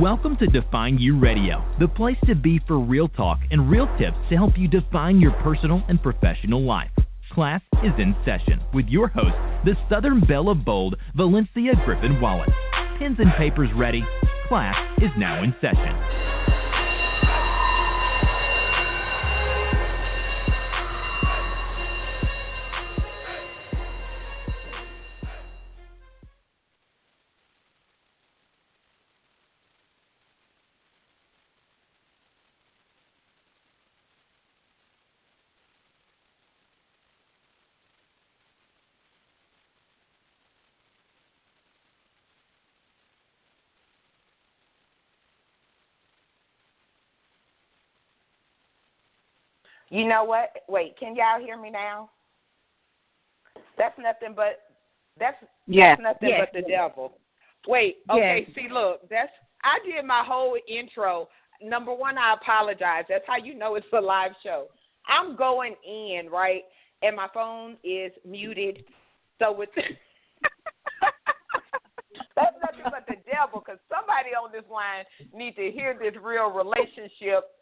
Welcome to Define You Radio, the place to be for real talk and real tips to help you define your personal and professional life. Class is in session with your host, the Southern Belle of Bold, Valencia Griffin-Wallace. Pens and papers ready. Class is now in session. You know what? Wait, can y'all hear me now? That's nothing but the devil. Wait, okay, see, look, I did my whole intro. Number one, I apologize. That's how you know it's a live show. I'm going in, right, and my phone is muted. So with that's nothing but the devil, because somebody on this line needs to hear this real relationship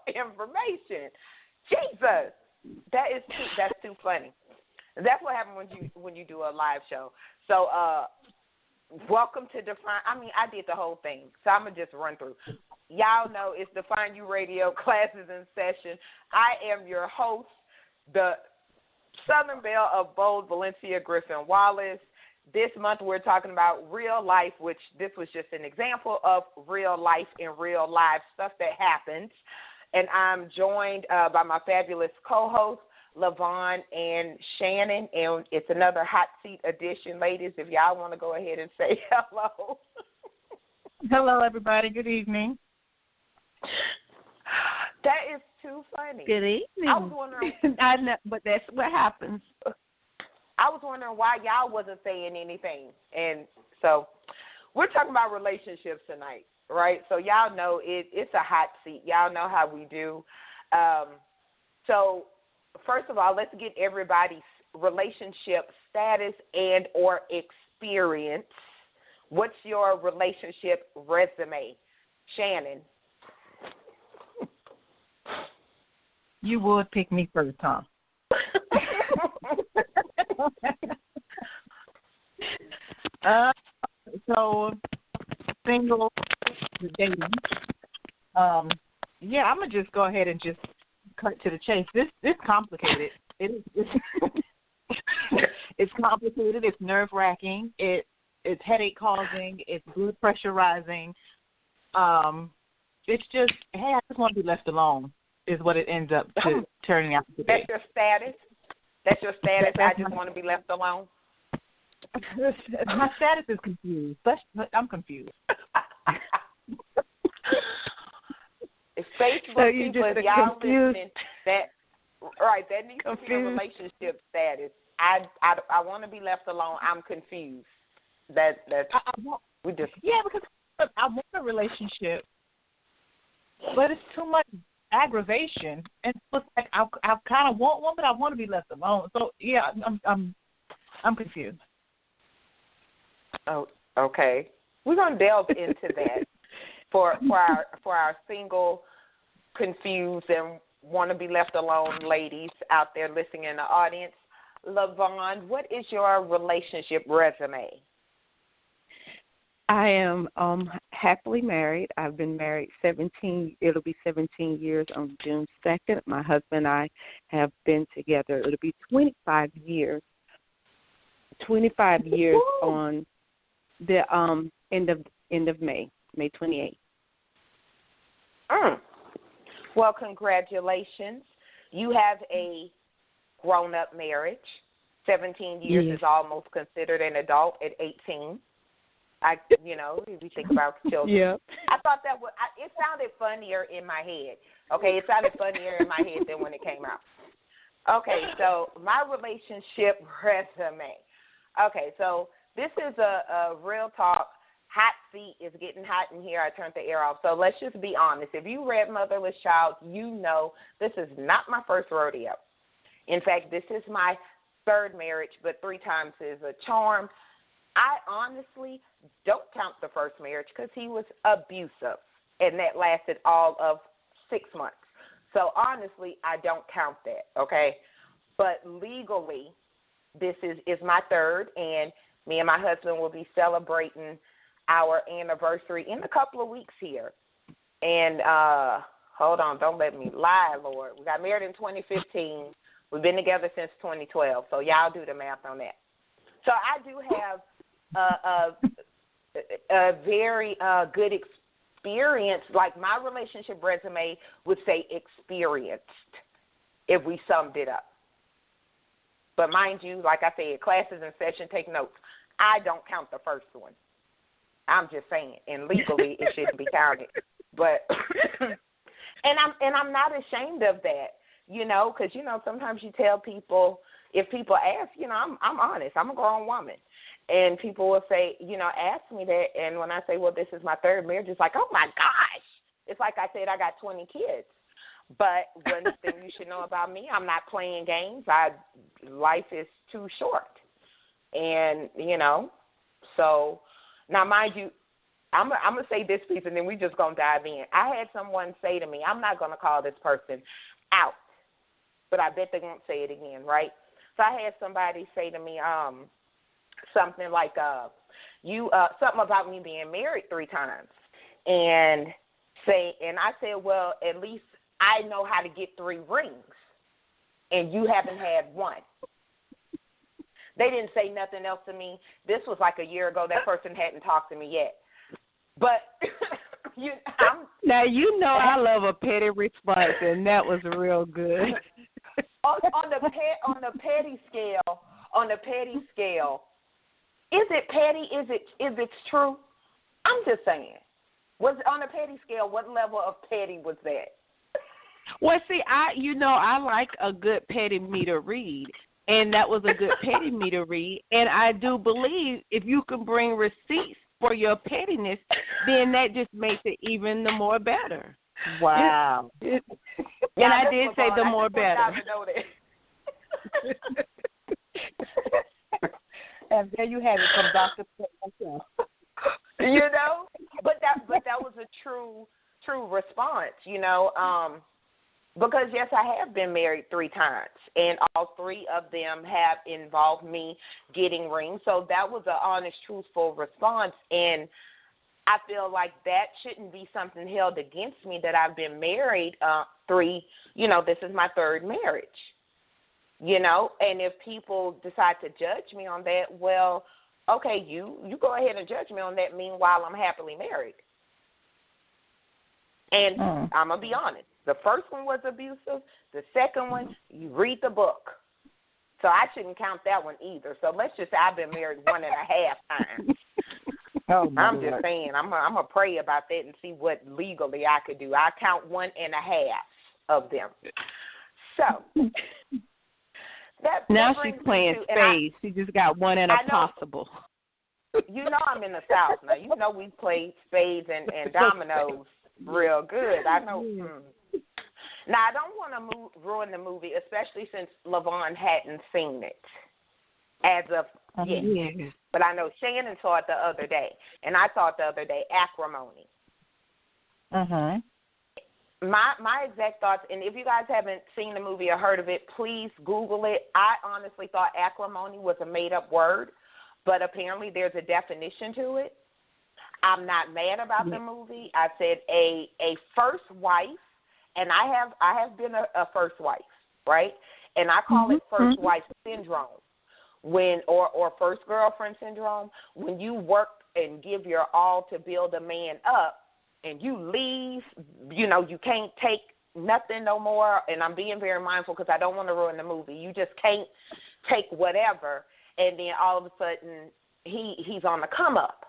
information. Jesus, that's too funny. That's what happens when you do a live show. So, welcome to Define. I did the whole thing, so I'm gonna just run through. Y'all know it's Define You Radio. Classes in session. I am your host, the Southern Belle of Bold, Valencia Griffin-Wallace. This month we're talking about real life, which this was just an example of real life and real live stuff that happens. And I'm joined by my fabulous co-host, Lyvonne and Shannon, and it's another hot seat edition. Ladies, if y'all want to go ahead and say hello. Hello, everybody. Good evening. That is too funny. Good evening. I was wondering. I know, but that's what happens. I was wondering why y'all wasn't saying anything. And so we're talking about relationships tonight. Right, so y'all know it's a hot seat. Y'all know how we do. So first of all, let's get everybody's relationship status and or experience. What's your relationship resume, Shannon? You would pick me first, huh? So single. Dating. I'm gonna just go ahead and just cut to the chase. This complicated. It's complicated. It's nerve wracking. It's headache causing. It's blood pressure rising. It's just, hey, I just want to be left alone. Is what it ends up turning out to be. That's your status. That's your status. I just want to be left alone. My status is confused. I'm confused. Facebook people, if y'all listening, that needs to be a relationship status. I want to be left alone. I'm confused. Because I want a relationship, but it's too much aggravation, and it's like I kind of want one, but I want to be left alone. So yeah, I'm confused. Oh, okay. We're gonna delve into that for our single, confused, and want to be left alone ladies out there listening in the audience. Lyvonne, what is your relationship resume? I am happily married. I've been married it'll be 17 years on June 2nd. My husband and I have been together. It'll be 25 years. 25 years on the end of May 28th. Well, congratulations. You have a grown-up marriage. 17 years is almost considered an adult at 18. If you think about children. Yeah. I thought it sounded funnier in my head. Okay, it sounded funnier in my head than when it came out. Okay, so my relationship resume. Okay, so this is a real talk. Hot seat is getting hot in here. I turned the air off. So let's just be honest. If you read Motherless Child, you know this is not my first rodeo. In fact, this is my third marriage, but 3 times is a charm. honestly don't count the first marriage because he was abusive, and that lasted all of 6 months. So honestly, I don't count that, okay? But legally, this is my third, and me and my husband will be celebrating our anniversary in a couple of weeks here. And hold on, don't let me lie, Lord. We got married in 2015. We've been together since 2012, so y'all do the math on that. So I do have a very good experience. Like my relationship resume would say experienced if we summed it up. But mind you, like I said, classes in session, take notes. I don't count the first one. I'm just saying, and legally it shouldn't be counted. But and I'm not ashamed of that, you know, because you know sometimes you tell people, if people ask, you know, I'm honest. I'm a grown woman, and people will say, you know, ask me that, and when I say, well, this is my third marriage, it's like, oh my gosh, it's like I said, I got 20 kids. But one thing you should know about me, I'm not playing games. Life is too short. And, you know, so now, mind you, I'm going to say this piece and then we just going to dive in. I had someone say to me, I'm not going to call this person out, but I bet they won't say it again, right? So I had somebody say to me something like, something about me being married 3 times. And I said, well, at least I know how to get 3 rings, and you haven't had one. They didn't say nothing else to me. This was like a year ago. That person hadn't talked to me yet. But now you know I love a petty response, and that was real good. on the petty scale, is it petty? Is it true? I'm just saying. Was on the petty scale? What level of petty was that? Well, see, I like a good petty meter read, and that was a good petty meter read. And I do believe if you can bring receipts for your pettiness, then that just makes it even the more better. Wow. And I did say the more better. And there you have it from Dr. myself. You know, but that was a true response, you know, because yes, I have been married 3 times, and all 3 of them have involved me getting rings. So that was an honest, truthful response, and I feel like that shouldn't be something held against me that I've been married 3. You know, this is my 3rd marriage. You know, and if people decide to judge me on that, well, okay, you go ahead and judge me on that. Meanwhile, I'm happily married. And I'm going to be honest. The first one was abusive. The second one, you read the book. So I shouldn't count that one either. So let's just say I've been married 1.5 times. I'm just saying, I'm going to pray about that and see what legally I could do. I count 1.5 of them. So now she's playing spades. She just got 1 in a possible. You know I'm in the South now. You know we played spades and dominoes real good. I know. Now, I don't want to ruin the movie, especially since Lyvonne hadn't seen it as of yet. Yeah. But I know Shannon saw it the other day, and I saw it the other day, Acrimony. My exact thoughts, and if you guys haven't seen the movie or heard of it, please Google it. I honestly thought acrimony was a made-up word, but apparently there's a definition to it. I'm not mad about the movie. I said a first wife, and I have been a first wife, right? And I call it first wife syndrome, or first girlfriend syndrome. When you work and give your all to build a man up, and you leave, you know, you can't take nothing no more. And I'm being very mindful because I don't want to ruin the movie. You just can't take whatever, and then all of a sudden he's on the come up.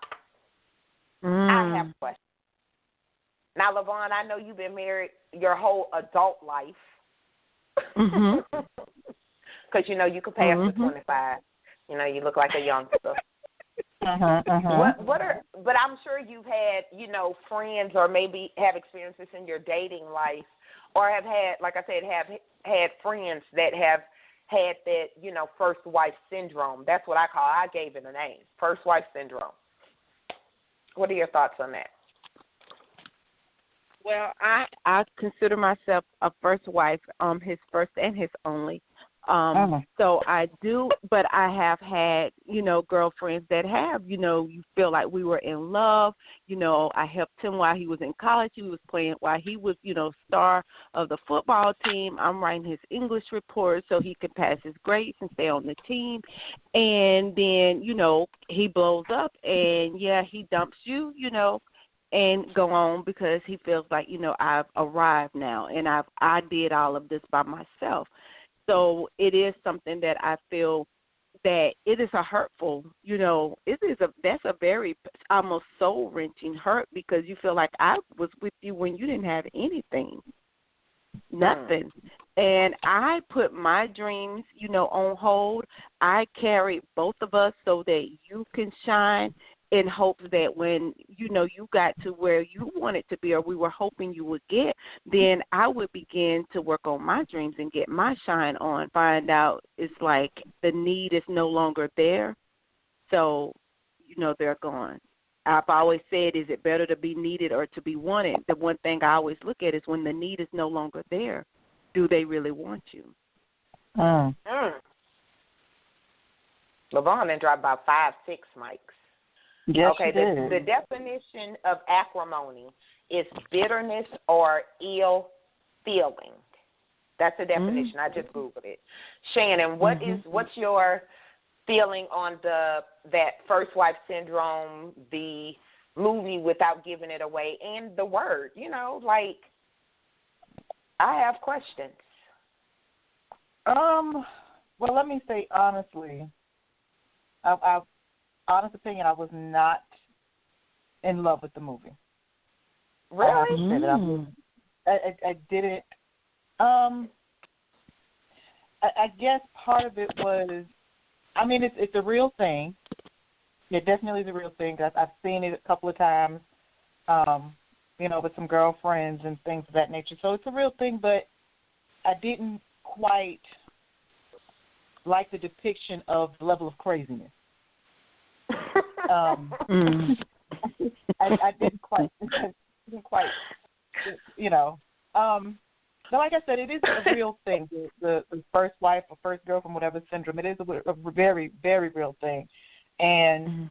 I have questions. Now, Lyvonne, I know you've been married your whole adult life. Because, you know, you could pass the 25. You know, you look like a youngster. But I'm sure you've had, you know, friends or maybe have experiences in your dating life or have had, like I said, have had friends that have had that, first wife syndrome. That's what I call it. I gave it a name, first wife syndrome. What are your thoughts on that? Well, I consider myself a first wife, his first and his only. So I do, but I have had, girlfriends that have, you feel like we were in love. I helped him while he was in college. He was playing while he was, star of the football team. I'm writing his English report so he could pass his grades and stay on the team. And then, he blows up and, he dumps you, and go on because he feels like, I've arrived now and I did all of this by myself. So it is something that I feel that it is a hurtful, that's a very almost soul-wrenching hurt because you feel like I was with you when you didn't have anything, nothing. And I put my dreams, on hold. I carried both of us so that you can shine in hopes that when, you got to where you wanted to be or we were hoping you would get, then I would begin to work on my dreams and get my shine on, find out it's like the need is no longer there. So, they're gone. I've always said, is it better to be needed or to be wanted? The one thing I always look at is when the need is no longer there, do they really want you? Lyvonne and dropped about 5-6 mics. Yes, okay, the definition of acrimony is bitterness or ill feeling. That's the definition. I just Googled it. Shannon, what's your feeling on that first wife syndrome, the movie without giving it away, and the word? I have questions. Well, let me say honestly, honest opinion, I was not in love with the movie. Really? I didn't. I guess part of it was, it's a real thing. It definitely is a real thing. I've seen it a couple of times, with some girlfriends and things of that nature. So it's a real thing, but I didn't quite like the depiction of the level of craziness. I didn't quite, But like I said, it is a real thing. The first wife or first girlfriend, whatever syndrome, it is a very, very real thing. And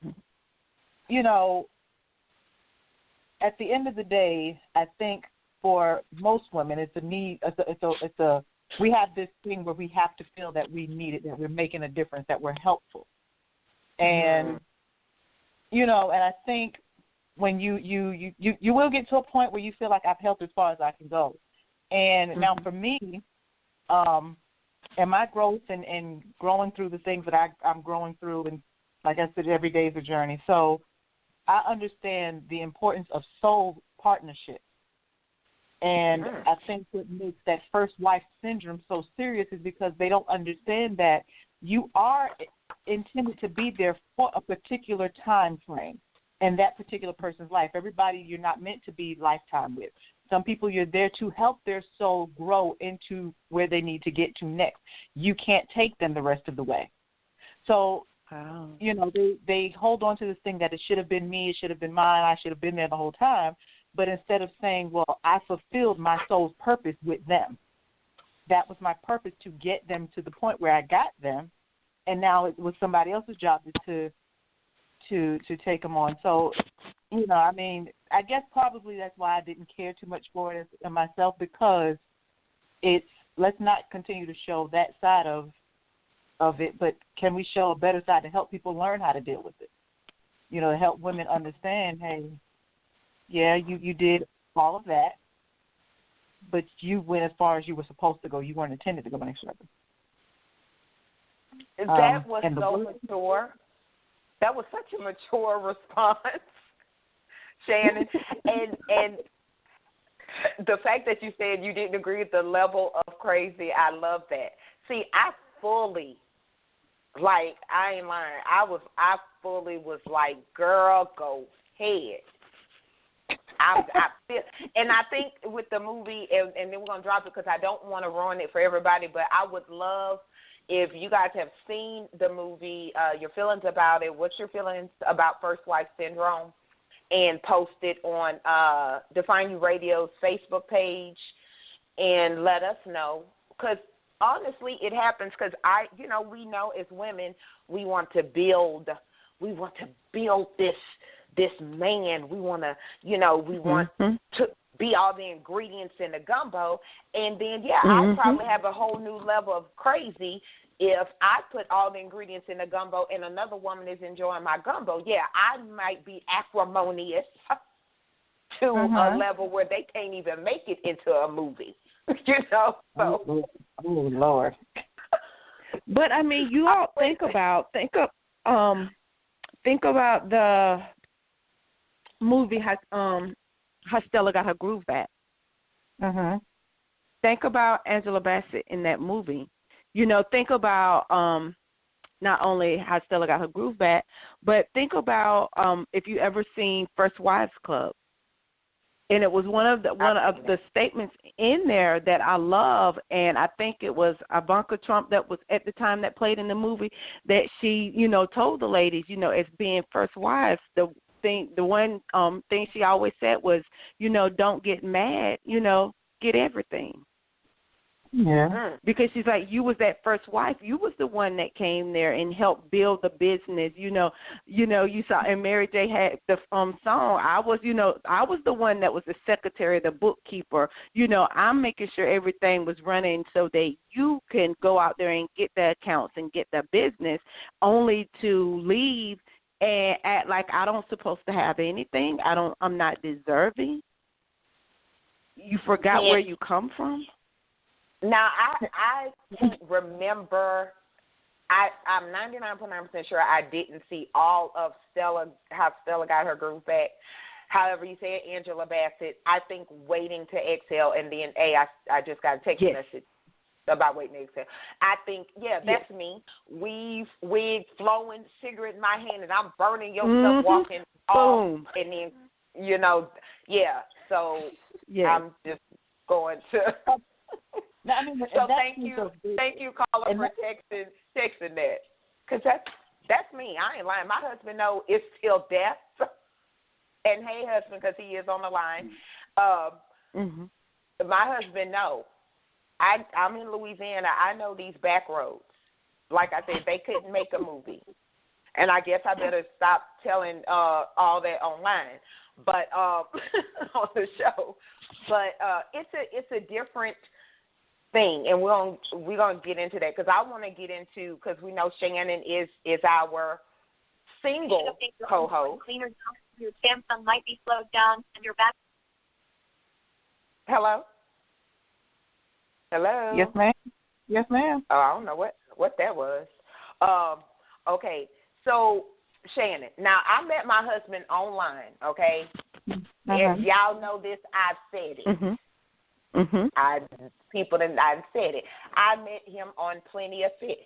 at the end of the day, I think for most women, it's a need. We have this thing where we have to feel that we need it, that we're making a difference, that we're helpful, and and I think when you will get to a point where you feel like I've helped as far as I can go. And now for me, and my growth and growing through the things that I'm growing through, and like I said, every day is a journey. So I understand the importance of soul partnership. And I think what makes that first wife syndrome so serious is because they don't understand that you are intended to be there for a particular time frame in that particular person's life. Everybody you're not meant to be lifetime with. Some people you're there to help their soul grow into where they need to get to next. You can't take them the rest of the way. So, they hold on to this thing that it should have been me, it should have been mine, I should have been there the whole time. But instead of saying, well, I fulfilled my soul's purpose with them. That was my purpose, to get them to the point where I got them. And now it was somebody else's job to take them on. So, I guess probably that's why I didn't care too much for it myself, because let's not continue to show that side of it, but can we show a better side to help people learn how to deal with it? To help women understand, hey, yeah, you did all of that, but you went as far as you were supposed to go. You weren't intended to go any further. That was so mature. That was such a mature response, Shannon. And the fact that you said you didn't agree with the level of crazy, I love that. See, I fully, I ain't lying, I fully was like, girl, go ahead. I feel, and I think with the movie, and then we're going to drop it because I don't want to ruin it for everybody, but I would love if you guys have seen the movie, your feelings about it, what's your feelings about First Wife Syndrome, and post it on Define You Radio's Facebook page and let us know. Because honestly, it happens because we know as women, we want to build this man. We want to, we want to be all the ingredients in the gumbo. And then, I probably have a whole new level of crazy if I put all the ingredients in the gumbo and another woman is enjoying my gumbo. Yeah, I might be acrimonious to a level where they can't even make it into a movie, So. Oh, Lord. But, I mean, you all think about the movie how Stella Got Her Groove Back. Think about Angela Bassett in that movie. Think about not only how Stella got her groove back, but think about if you ever seen First Wives Club. And it was one of the statements in there that I love, and I think it was Ivanka Trump that was at the time that played in the movie, that she, told the ladies, as being first wives, the one thing she always said was, don't get mad, get everything. Yeah. Because she's like, you was that first wife. You was the one that came there and helped build the business. You saw, and Mary J had the song. I was the one that was the secretary, the bookkeeper. I'm making sure everything was running so that you can go out there and get the accounts and get the business, only to leave and act like I don't supposed to have anything. I'm not deserving. You forgot where you come from. Now, I can't remember. I'm 99.9% sure I didn't see all of how Stella got her groove back. However, you said Angela Bassett. I think Waiting to Exhale, and then I just got a text message about Waiting to Exhale. I think, that's me. Wig flowing, cigarette in my hand, and I'm burning your stuff walking off. And then, so I'm just going to... No, I mean, so thank you, caller, for texting that, because that's me. I ain't lying. My husband knows it's till death, and hey, husband, because he is on the line. My husband knows. I'm in Louisiana. I know these back roads. Like I said, they couldn't make a movie, and I guess I better stop telling all that online, but on the show. But it's a different thing, and we're gonna get into that, because I want to get into, because we know Shannon is our single co-host. Your Samsung might be slowed down, and your back. Hello. Yes, ma'am. Yes, ma'am. Oh, I don't know what that was. Okay, so Shannon. Now I met my husband online. Okay, if y'all know this, I've said it. I've said it. I met him on Plenty of Fish,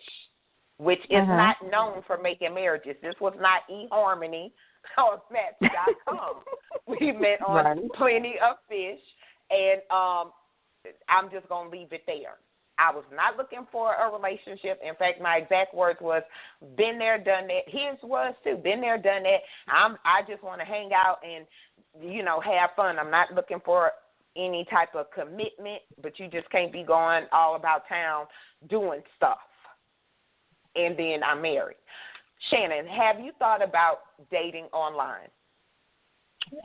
which is not known for making marriages. This was not eHarmony or Match.com. We met on Plenty of Fish, and I'm just going to leave it there. I was not looking for a relationship. In fact, my exact words was, been there, done that. His was too, been there, done that. I just want to hang out and, have fun. I'm not looking for any type of commitment, but you just can't be going all about town doing stuff. And then I'm married. Shannon, have you thought about dating online?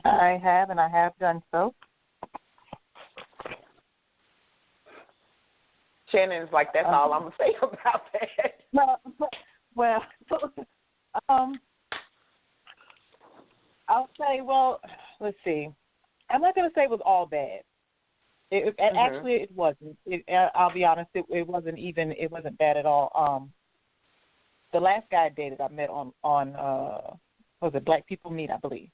I have, and I have done so. Shannon's like, that's all I'm going to say about that. Well, I'll say, let's see. I'm not going to say it was all bad. Actually, it wasn't. I'll be honest, it wasn't bad at all. The last guy I dated, I met on was it Black People Meet, I believe.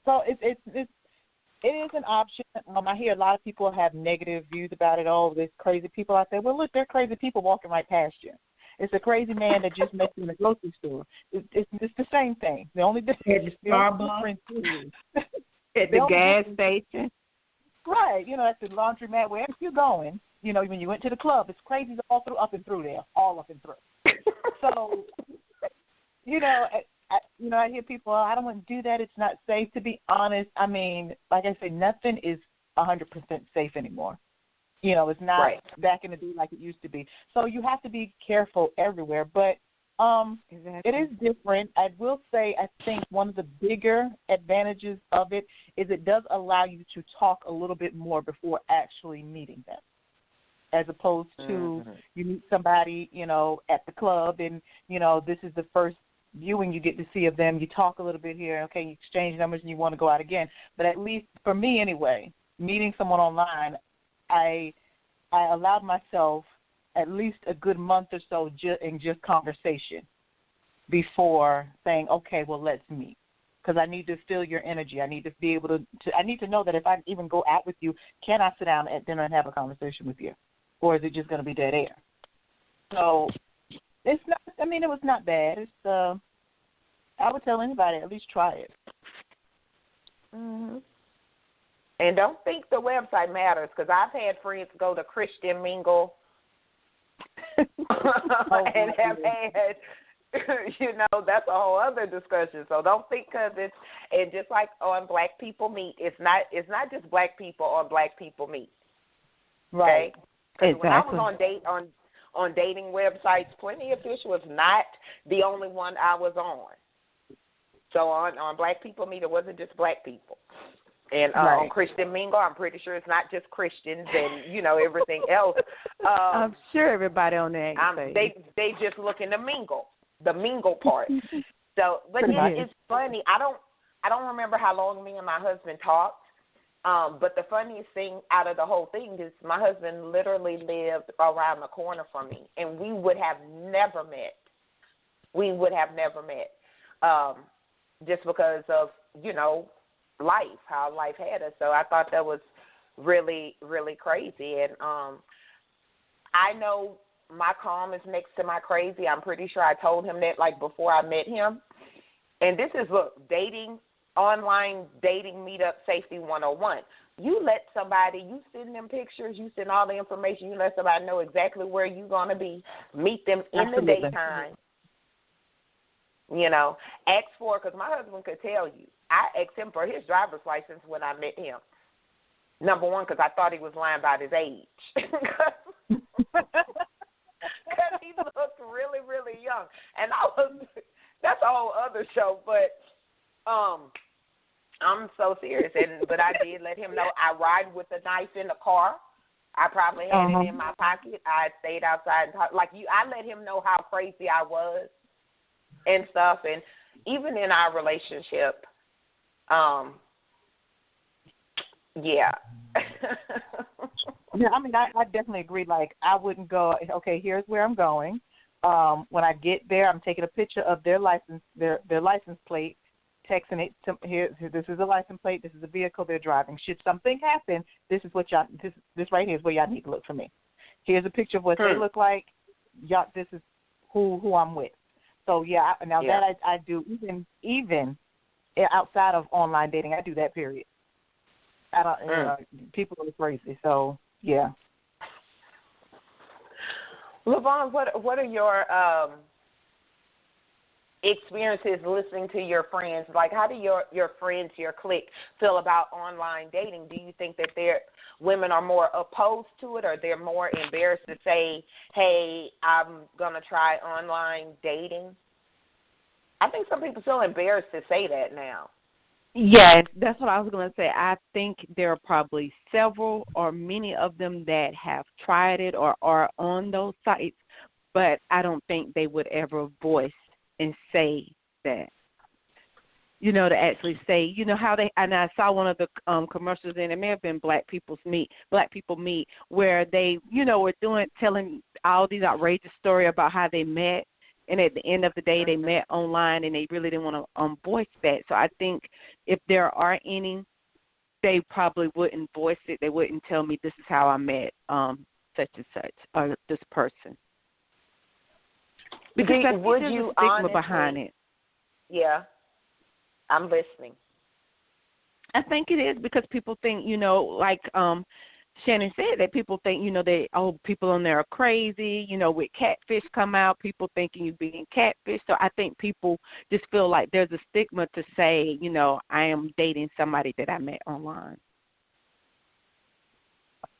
So it is an option. I hear a lot of people have negative views about it. Oh, there's crazy people out there. Well, look, there are crazy people walking right past you. It's a crazy man that just met you in the grocery store. It's the same thing. The only difference at the Starbucks, at the gas station. Right, at the laundromat, wherever you're going, when you went to the club, it's crazy all through, up and through there, all up and through. So, I hear people, I don't want to do that. It's not safe. To be honest, I mean, like I say, nothing is 100% safe anymore. It's not back in the day like it used to be. So you have to be careful everywhere. But Exactly. it is different. I will say I think one of the bigger advantages of it is it does allow you to talk a little bit more before actually meeting them, as opposed to you meet somebody, at the club and, this is the first viewing you get to see of them. You talk a little bit here, okay, you exchange numbers and you want to go out again. But at least for me anyway, meeting someone online, I allowed myself at least a good month or so in just conversation before saying, okay, well, let's meet. Because I need to feel your energy. I need to be able to I need to know that if I even go out with you, can I sit down at dinner and have a conversation with you? Or is it just going to be dead air? So it's not, it was not bad. It's, I would tell anybody, at least try it. Mm-hmm. And don't think the website matters, because I've had friends go to Christian Mingle and have had, that's a whole other discussion. So don't think because it's, and just like on Black People Meet, it's not just Black people on Black People Meet. Right. Okay? Exactly. When I was on dating websites, Plenty of Fish was not the only one I was on. So on Black People Meet, it wasn't just Black people. And on Christian Mingle, I'm pretty sure it's not just Christians and, everything else. I'm sure everybody on there. They just looking to mingle, the mingle part. So, but it's funny. I don't remember how long me and my husband talked. But the funniest thing out of the whole thing is my husband literally lived around the corner from me, and we would have never met. Just because of, life, how life had us. So I thought that was really, really crazy. And I know my calm is next to my crazy. I'm pretty sure I told him that, before I met him. And this is, online dating meetup safety 101. You let somebody, you send them pictures, you send all the information, you let somebody know exactly where you're going to be, meet them in the daytime. Ask for, because my husband could tell you, I asked him for his driver's license when I met him. Number one, because I thought he was lying about his age. Because he looked really, really young. And that's a whole other show, but I'm so serious. But I did let him know I ride with a knife in the car. I probably had it in my pocket. I stayed outside and talked. I let him know how crazy I was and stuff. And even in our relationship, yeah. Yeah, I definitely agree. I wouldn't go, okay, here's where I'm going. When I get there, I'm taking a picture of their license, their license plate, texting it to here. This is a license plate. This is the vehicle they're driving. Should something happen, this is what y'all. This right here is where y'all need to look for me. Here's a picture of what they look like. Y'all, this is who I'm with. So yeah, that I do even outside of online dating, I do that. Period. I don't. People are crazy. So yeah. Lyvonne, what are your experiences listening to your friends? How do your friends, your clique, feel about online dating? Do you think that women are more opposed to it, or they're more embarrassed to say, hey, I'm going to try online dating? I think some people feel embarrassed to say that now. Yeah, that's what I was going to say. I think there are probably several or many of them that have tried it or are on those sites, but I don't think they would ever voice and say that. To actually say, how they, and I saw one of the commercials, and it may have been Black People Meet, where they, were telling all these outrageous stories about how they met. And at the end of the day, they met online, and they really didn't want to voice that. So I think if there are any, they probably wouldn't voice it. They wouldn't tell me this is how I met such and such or this person. Because there's a stigma behind it. Yeah, I'm listening. I think it is because people think, like Shannon said, that people think, people on there are crazy, with catfish come out, people thinking you being catfish. So I think people just feel like there's a stigma to say, I am dating somebody that I met online.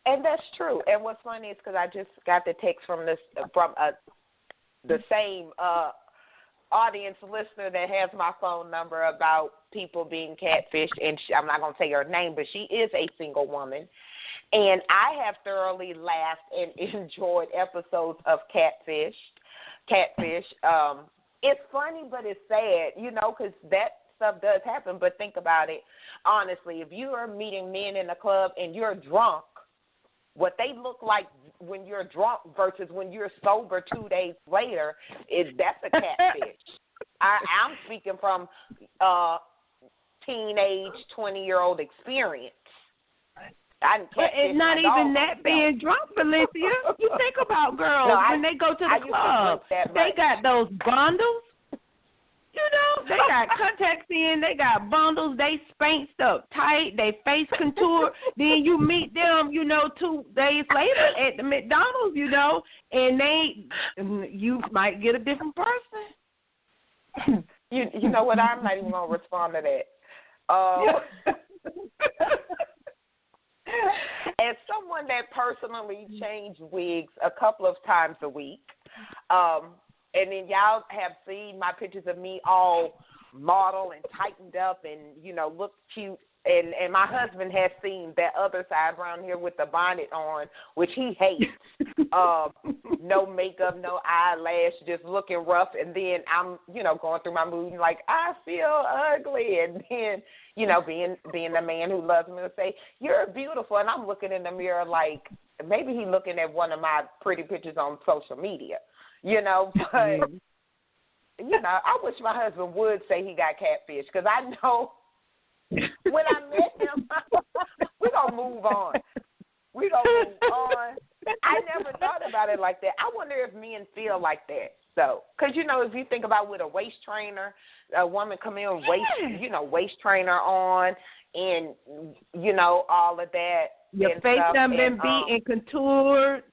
And that's true. And what's funny is because I just got the text from the same audience listener that has my phone number about people being catfished, and I'm not going to say her name, but she is a single woman. And I have thoroughly laughed and enjoyed episodes of Catfish. It's funny, but it's sad, because that stuff does happen. But think about it honestly. If you are meeting men in a club and you're drunk, what they look like when you're drunk versus when you're sober 2 days later, that's a catfish. I'm speaking from teenage, 20-year-old experience. But it's not even that being drunk, Valencia. You think about girls when they go to the club, they got those bundles. They got contacts in, they got bundles, they spanked up tight, they face contour. Then you meet them, 2 days later at the McDonald's, and you might get a different person. You know what? I'm not even gonna respond to that. As someone that personally changed wigs a couple of times a week, and then y'all have seen my pictures of me all model and tightened up and, look cute. And my husband has seen that other side around here with the bonnet on, which he hates. No makeup, no eyelash, just looking rough. And then I'm, going through my mood and like, I feel ugly. And then, being the man who loves me to say, you're beautiful. And I'm looking in the mirror like maybe he's looking at one of my pretty pictures on social media, But, I wish my husband would say he got catfish because I know when I met him, we're going to move on. I never thought about it like that. I wonder if men feel like that. So, because, if you think about with a waist trainer, a woman come in with waist trainer on and, all of that. Your face done been beat and contoured,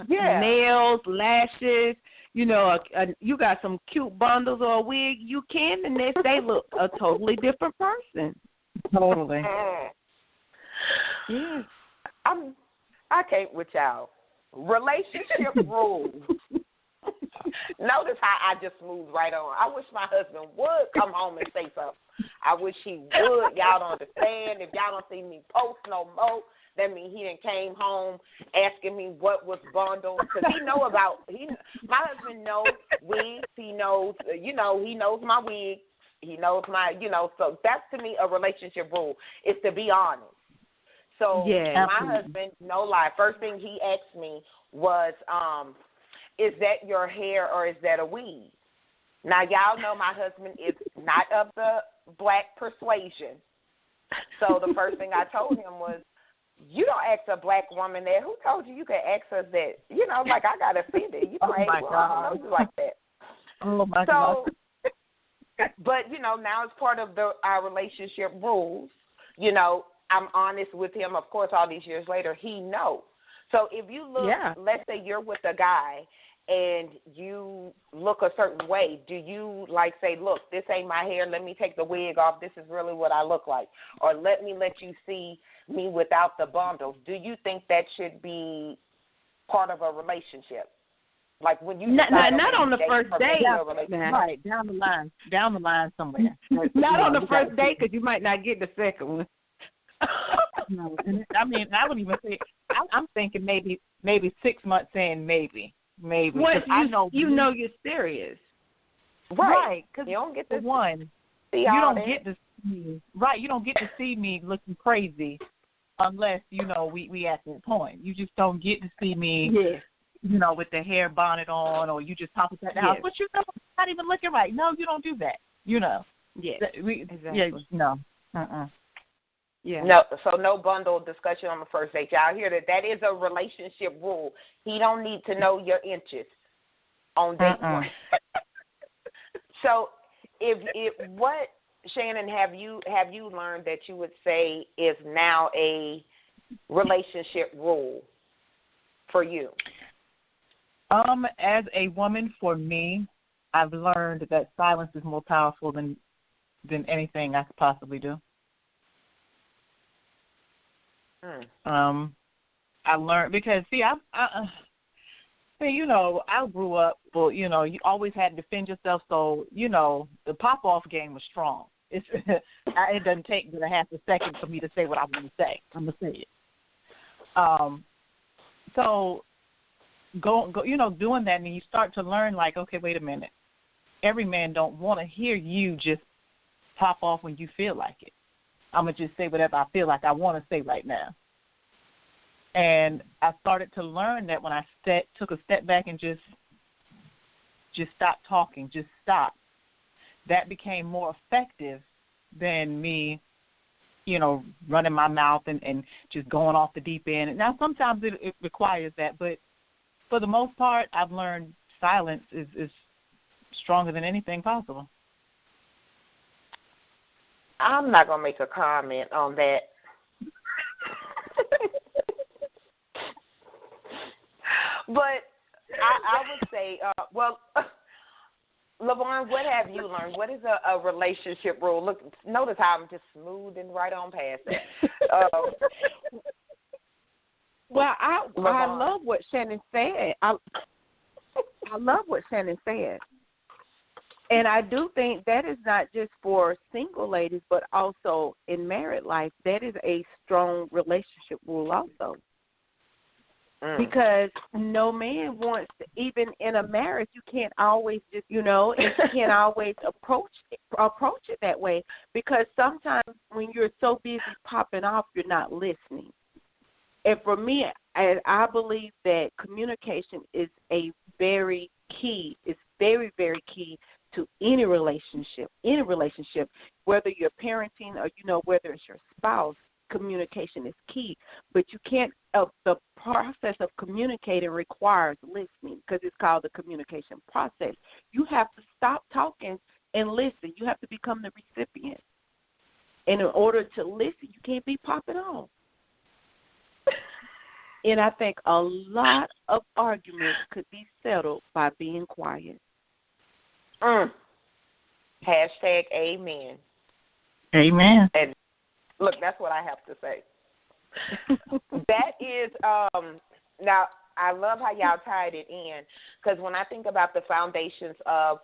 nails, lashes. You got some cute bundles or a wig. You can, the next day look a totally different person. Totally. Yes. I can't with y'all. Relationship rules. Notice how I just moved right on. I wish my husband would come home and say something. I wish he would. Y'all don't understand. If y'all don't see me post no more, that means he done came home asking me what was bundled. Because my husband knows wigs. He knows, he knows my wig. He knows my, so that's to me a relationship rule is to be honest. So my husband, no lie, first thing he asked me was, is that your hair or is that a weave? Now, y'all know my husband is not of the black persuasion. So the first thing I told him was, you don't ask a black woman that. Who told you you could ask us that? Like I got offended. I don't know you like that. Oh, my God. But, now it's part of our relationship rules. I'm honest with him. Of course, all these years later, he knows. So if you look, let's say you're with a guy and you look a certain way, do you say, look, this ain't my hair. Let me take the wig off. This is really what I look like. Or let you see me without the bundles. Do you think that should be part of a relationship? Like when you not on the first date, right? Down the line somewhere. Not on the first date because you might not get the second one. No, I mean, I would even say I'm thinking maybe 6 months in, maybe. Once I know you're serious, right? Because you don't get to you don't get to see, right? You don't get to see me looking crazy unless we at that point. You just don't get to see me. Yes. With the hair bonnet on, or you just pop up at the house. But not even looking right. No, you don't do that. Yes. Exactly. Yeah, no. Yeah. No, so no bundle discussion on the first date. Y'all hear that? That is a relationship rule. He don't need to know your inches on date one. So what Shannon, have you learned that you would say is now a relationship rule for you? As a woman, for me, I've learned that silence is more powerful than anything I could possibly do. I learned because I grew up. Well, you always had to defend yourself, so the pop-off game was strong. It doesn't take but a half a second for me to say what I want to say. I'm gonna say it. So go, doing that, and you start to learn, like, okay, wait a minute. Every man don't want to hear you just pop off when you feel like it. I'm going to just say whatever I feel like I want to say right now. And I started to learn that when I took a step back and just stop talking, just stop, that became more effective than me, running my mouth and just going off the deep end. Now, sometimes it requires that, but for the most part, I've learned silence is stronger than anything possible. I'm not going to make a comment on that. But I would say, Lyvonne, what have you learned? What is a relationship rule? Look, notice how I'm just smoothing right on past that. Well, I love what Shannon said. I love what Shannon said. And I do think that is not just for single ladies, but also in married life. That is a strong relationship rule also. Because no man wants to, even in a marriage, you can't always just, and you can't always approach it that way. Because sometimes when you're so busy popping off, you're not listening. And for me, I believe that communication is a very key. It's very, very key to any relationship, whether you're parenting or, whether it's your spouse. Communication is key, but you can't. The process of communicating requires listening because it's called the communication process. You have to stop talking and listen. You have to become the recipient. And in order to listen, you can't be popping off. And I think a lot of arguments could be settled by being quiet. Hashtag amen. Amen. And look, that's what I have to say. That is, now, I love how y'all tied it in, because when I think about the foundations of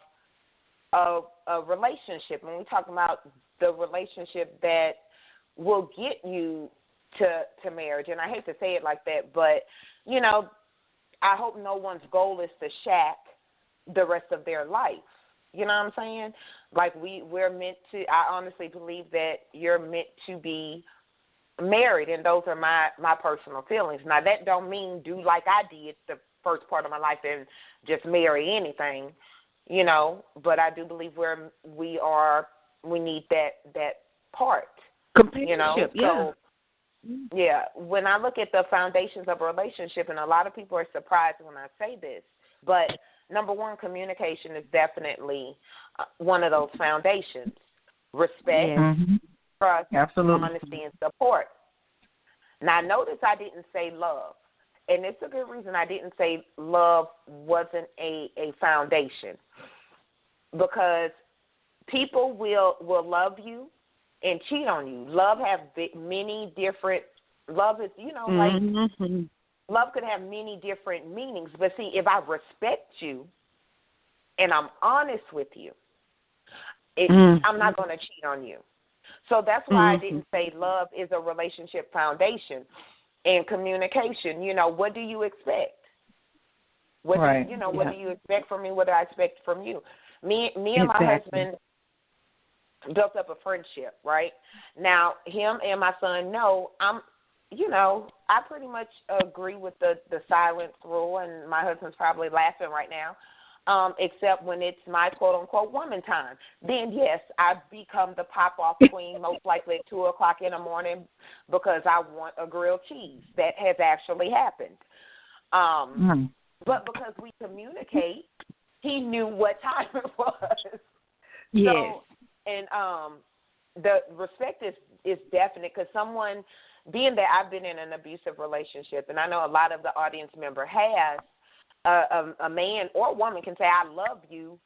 a relationship, when we talk about the relationship that will get you to marriage, and I hate to say it like that, but, I hope no one's goal is to shack the rest of their life. You know what I'm saying? Like we're meant to, I honestly believe that you're meant to be married, and those are my personal feelings. Now, that don't mean do like I did the first part of my life and just marry anything, but I do believe we need that part. Companionship, So, yeah, when I look at the foundations of a relationship, and a lot of people are surprised when I say this, but number one, communication is definitely one of those foundations. Respect, trust, absolutely, honesty, and support. Now, notice I didn't say love. And it's a good reason I didn't say love wasn't a foundation. Because people will love you and cheat on you. Love has many different, love is, love could have many different meanings. But see, if I respect you and I'm honest with you, I'm not going to cheat on you. So that's why I didn't say love is a relationship foundation. And communication, what do you expect? What do you expect from me? What do I expect from you? Me and my husband built up a friendship, right? Now, him and my son know I pretty much agree with the silence rule, and my husband's probably laughing right now, except when it's my quote-unquote woman time. Then, yes, I become the pop-off queen most likely at 2 o'clock in the morning because I want a grilled cheese. That has actually happened. But because we communicate, he knew what time it was. Yes. So, and the respect is definite, because someone, being that I've been in an abusive relationship, and I know a lot of the audience member has, a man or woman can say, I love you,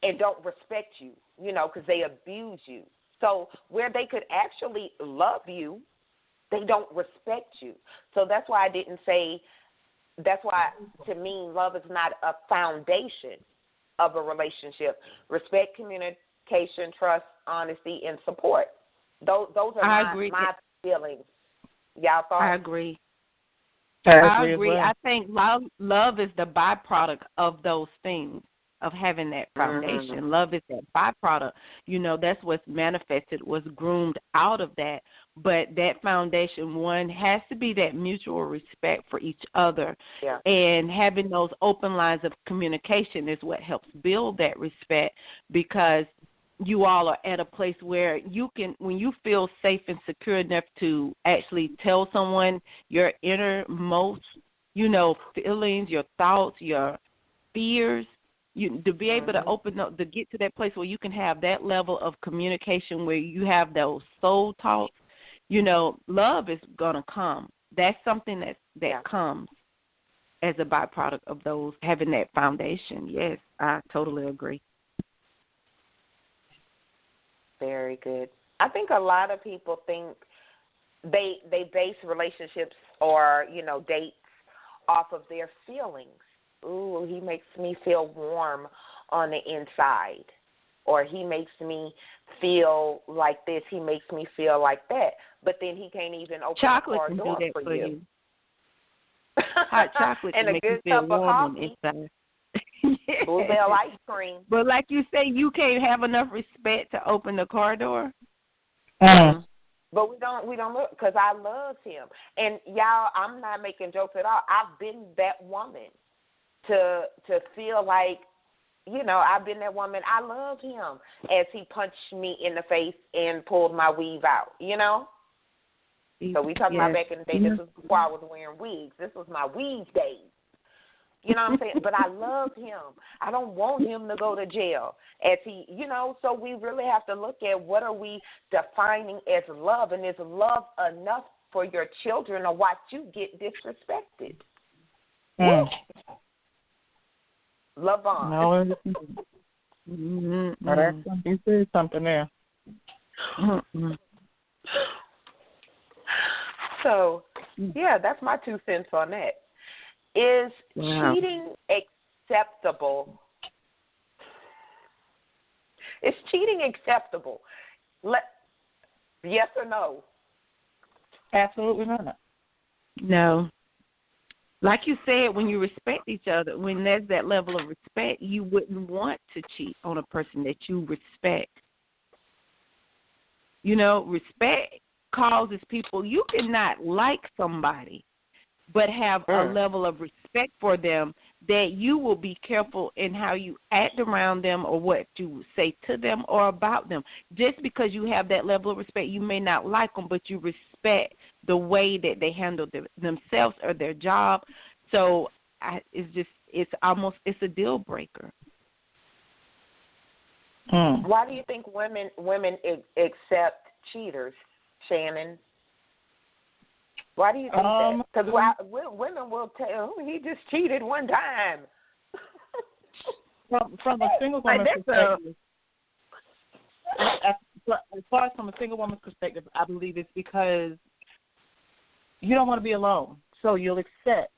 and don't respect you, because they abuse you. So where they could actually love you, they don't respect you. So that's why I didn't say, that's why to me love is not a foundation of a relationship. Respect, communication, trust, honesty, and support. Those are my feelings. Y'all thought? I agree. I agree. well. I think love is the byproduct of those things, of having that foundation. Mm-hmm. Love is that byproduct. That's what's manifested, was groomed out of that. But that foundation, one, has to be that mutual respect for each other. Yeah. And having those open lines of communication is what helps build that respect, because you all are at a place where you can, when you feel safe and secure enough to actually tell someone your innermost, feelings, your thoughts, your fears, to be able to open up, to get to that place where you can have that level of communication where you have those soul talks, love is going to come. That's something that comes as a byproduct of those, having that foundation. Yes, I totally agree. Very good. I think a lot of people think they base relationships or, dates off of their feelings. Ooh, he makes me feel warm on the inside, or he makes me feel like this, he makes me feel like that, but then he can't even open chocolate the car door can do that for you. Hot chocolate and can make you feel warm inside. Bluebell ice cream. But like you say, you can't have enough respect to open the car door. But we don't look, because I love him. And y'all, I'm not making jokes at all. I've been that woman to feel like, I've been that woman. I love him, as he punched me in the face and pulled my weave out, So we talking about back in the day. This was before I was wearing wigs. This was my weave days. You know what I'm saying? But I love him. I don't want him to go to jail. As he, so we really have to look at what are we defining as love, and is love enough for your children to watch you get disrespected? Lyvonne. No, you said something there. So, that's my 2 cents on that. Is cheating acceptable? Is cheating acceptable? Yes or no? Absolutely not. No. Like you said, when you respect each other, when there's that level of respect, you wouldn't want to cheat on a person that you respect. Respect causes people, you cannot like somebody, but have a level of respect for them that you will be careful in how you act around them or what you say to them or about them. Just because you have that level of respect, you may not like them, but you respect the way that they handle themselves or their job. So it's a deal breaker. Why do you think women accept cheaters, Shannon? Why do you think that? Because women will tell, he just cheated one time. From a single woman's perspective, as far as from a single woman's perspective, I believe it's because you don't want to be alone. So you'll accept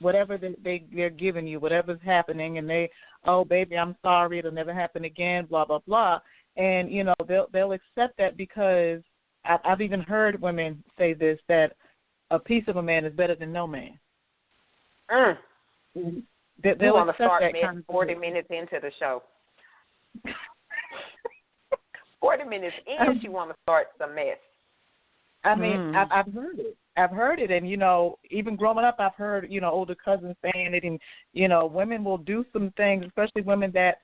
whatever they're giving you, whatever's happening, and oh, baby, I'm sorry, it'll never happen again, blah, blah, blah. And, they'll accept that because I've even heard women say this, that a piece of a man is better than no man. They'll want to start kind of 40 minutes into the show. 40 minutes in, she want to start some mess. I mean, I've heard it. And, even growing up, I've heard, older cousins saying it, and, women will do some things, especially women that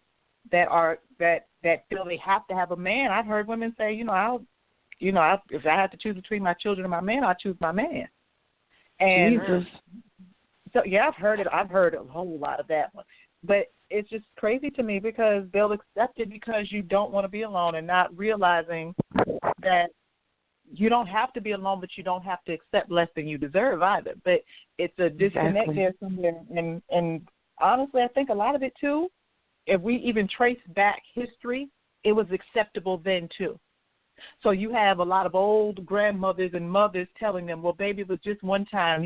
feel they have to have a man. I've heard women say, if I have to choose between my children and my man, I'll choose my man. And so, I've heard it. I've heard a whole lot of that one. But it's just crazy to me because they'll accept it because you don't want to be alone and not realizing that you don't have to be alone, but you don't have to accept less than you deserve either. But it's a disconnect there somewhere. And honestly, I think a lot of it, too, if we even trace back history, it was acceptable then, too. So you have a lot of old grandmothers and mothers telling them, well, baby, it was just one time,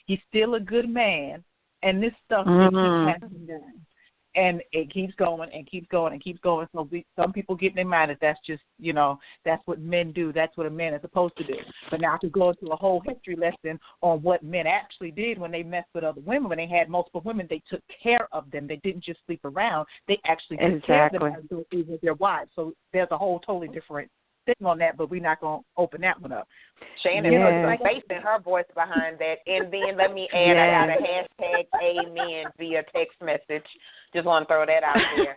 he's still a good man. And this stuff just keeps passing down. And it keeps going and keeps going and keeps going. So some people get in their mind that that's just, that's what men do. That's what a man is supposed to do. But now to go into a whole history lesson on what men actually did when they messed with other women, when they had multiple women, they took care of them. They didn't just sleep around. They actually took care of them as though they were their wives. So there's a whole totally different thing on that, but we're not going to open that one up. Shannon put some faith in her voice behind that. And then let me add, I got a hashtag amen via text message. Just want to throw that out there.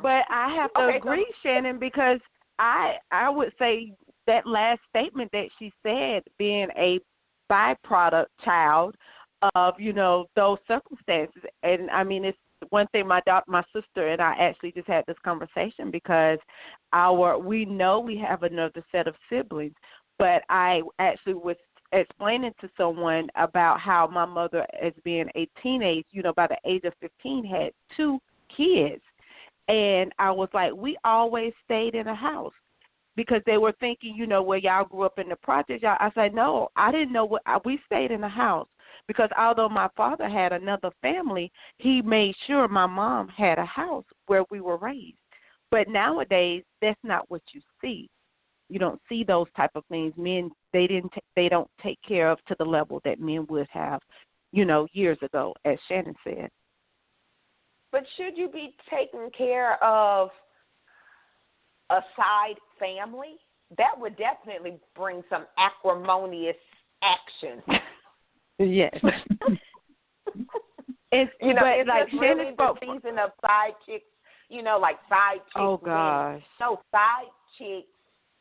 But I have to agree, Shannon, because I would say that last statement that she said, being a byproduct child of, those circumstances. And, I mean, it's one thing my sister and I actually just had this conversation because we know we have another set of siblings, but I actually was explaining to someone about how my mother, as being a teenage, by the age of 15, had 2 kids. And I was like, we always stayed in a house because they were thinking, where y'all grew up in the projects. I said, no, I didn't know we stayed in a house because although my father had another family, he made sure my mom had a house where we were raised. But nowadays, that's not what you see. You don't see those type of things. Men, they don't take care of to the level that men would have, years ago, as Shannon said. But should you be taking care of a side family? That would definitely bring some acrimonious action. Yes. It's like really Shannon the season of side chicks, like side chicks. Oh, gosh. No, side chicks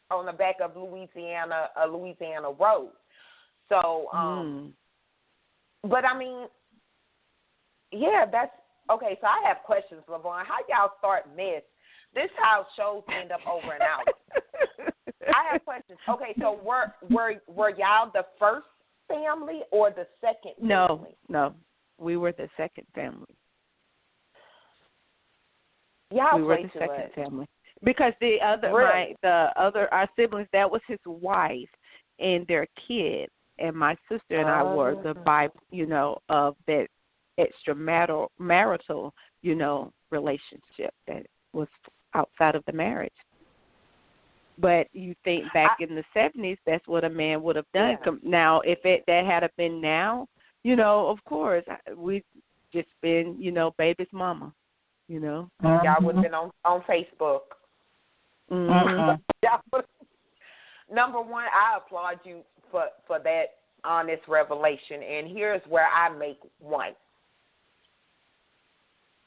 on the back of Louisiana Road. So, but I mean, that's okay. So I have questions, Lyvonne. How y'all start mess? This how shows end up over and out. I have questions. Okay, so were y'all the first family or the second family? No, we were the second family. Y'all we were the second family. Because our siblings, that was his wife and their kid, and my sister and I were the of that extramarital, relationship that was outside of the marriage. But you think back in the 70s, that's what a man would have done. Yeah. Now, if that had been now, of course, we'd just been, baby's mama, Y'all would have been on Facebook. Mm-hmm. Number one, I applaud you for that honest revelation, and here's where I make one.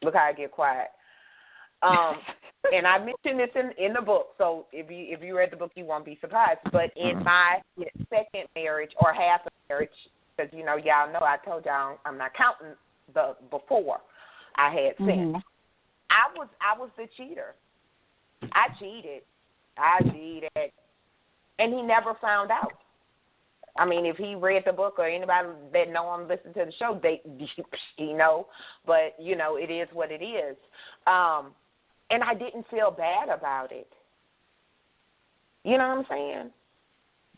Look how I get quiet. And I mentioned this in the book, so if you read the book, you won't be surprised. But in my second marriage or half a marriage, because y'all know I told y'all I'm not counting the before I had sex. Mm-hmm. I was the cheater. I cheated, and he never found out. I mean, if he read the book or anybody that know him listen to the show, but it is what it is. And I didn't feel bad about it. You know what I'm saying?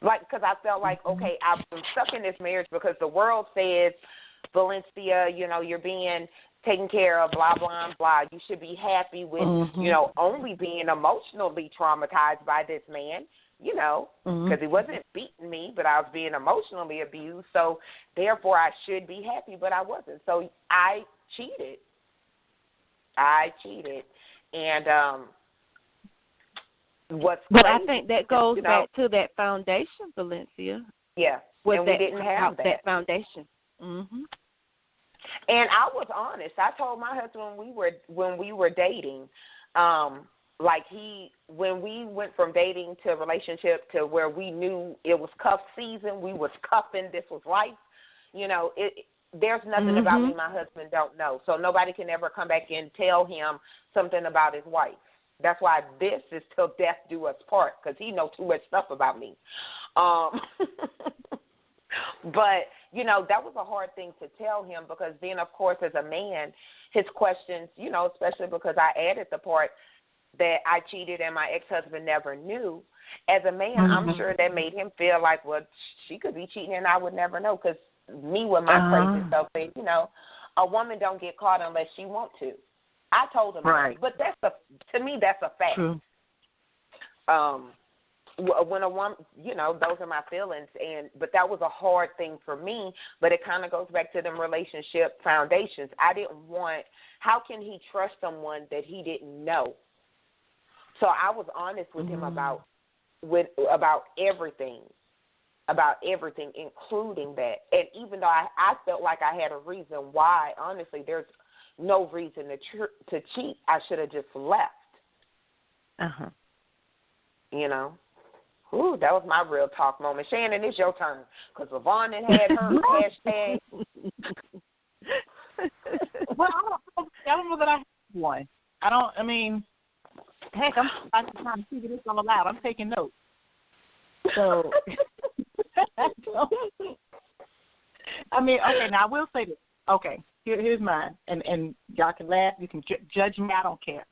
Like, because I felt like, okay, I've been stuck in this marriage because the world says, Valencia, you're being taken care of, blah, blah, blah. You should be happy with, only being emotionally traumatized by this man, because he wasn't beating me, but I was being emotionally abused. So, therefore, I should be happy, but I wasn't. So, I cheated. And what's crazy, I think that goes back to that foundation, Valencia. Yeah, and we didn't have that foundation. Mm-hmm. And I was honest. I told my husband when we were dating, when we went from dating to relationship to where we knew it was cuff season, we was cuffing, this was life. There's nothing about me my husband don't know. So nobody can ever come back and tell him something about his wife That's why this is till death do us part, because he knows too much stuff about me. But, you know, that was a hard thing to tell him, because then, of course, as a man, his questions, you know, especially because I added the part that I cheated and my ex-husband never knew. As a man, I'm sure that made him feel like, well, she could be cheating and I would never know, because me with my crazy self, you know, a woman don't get caught unless she want to. I told him that, but to me, that's a fact. True. When a woman, you know, those are my feelings, but that was a hard thing for me, but it kind of goes back to them relationship foundations. I didn't want, how can he trust someone that he didn't know? So I was honest with him about everything, including that. And even though I felt like I had a reason why, honestly, there's no reason to cheat. I should have just left. You know? Ooh, that was my real talk moment. Shannon, it's your turn, because Lyvonne had her hashtag. Well, I don't know that I have one. I mean, heck, I'm trying to figure this all out. I'm taking notes. So, I mean, okay, now I will say this. Okay, here's mine, and y'all can laugh. You can judge me. I don't care.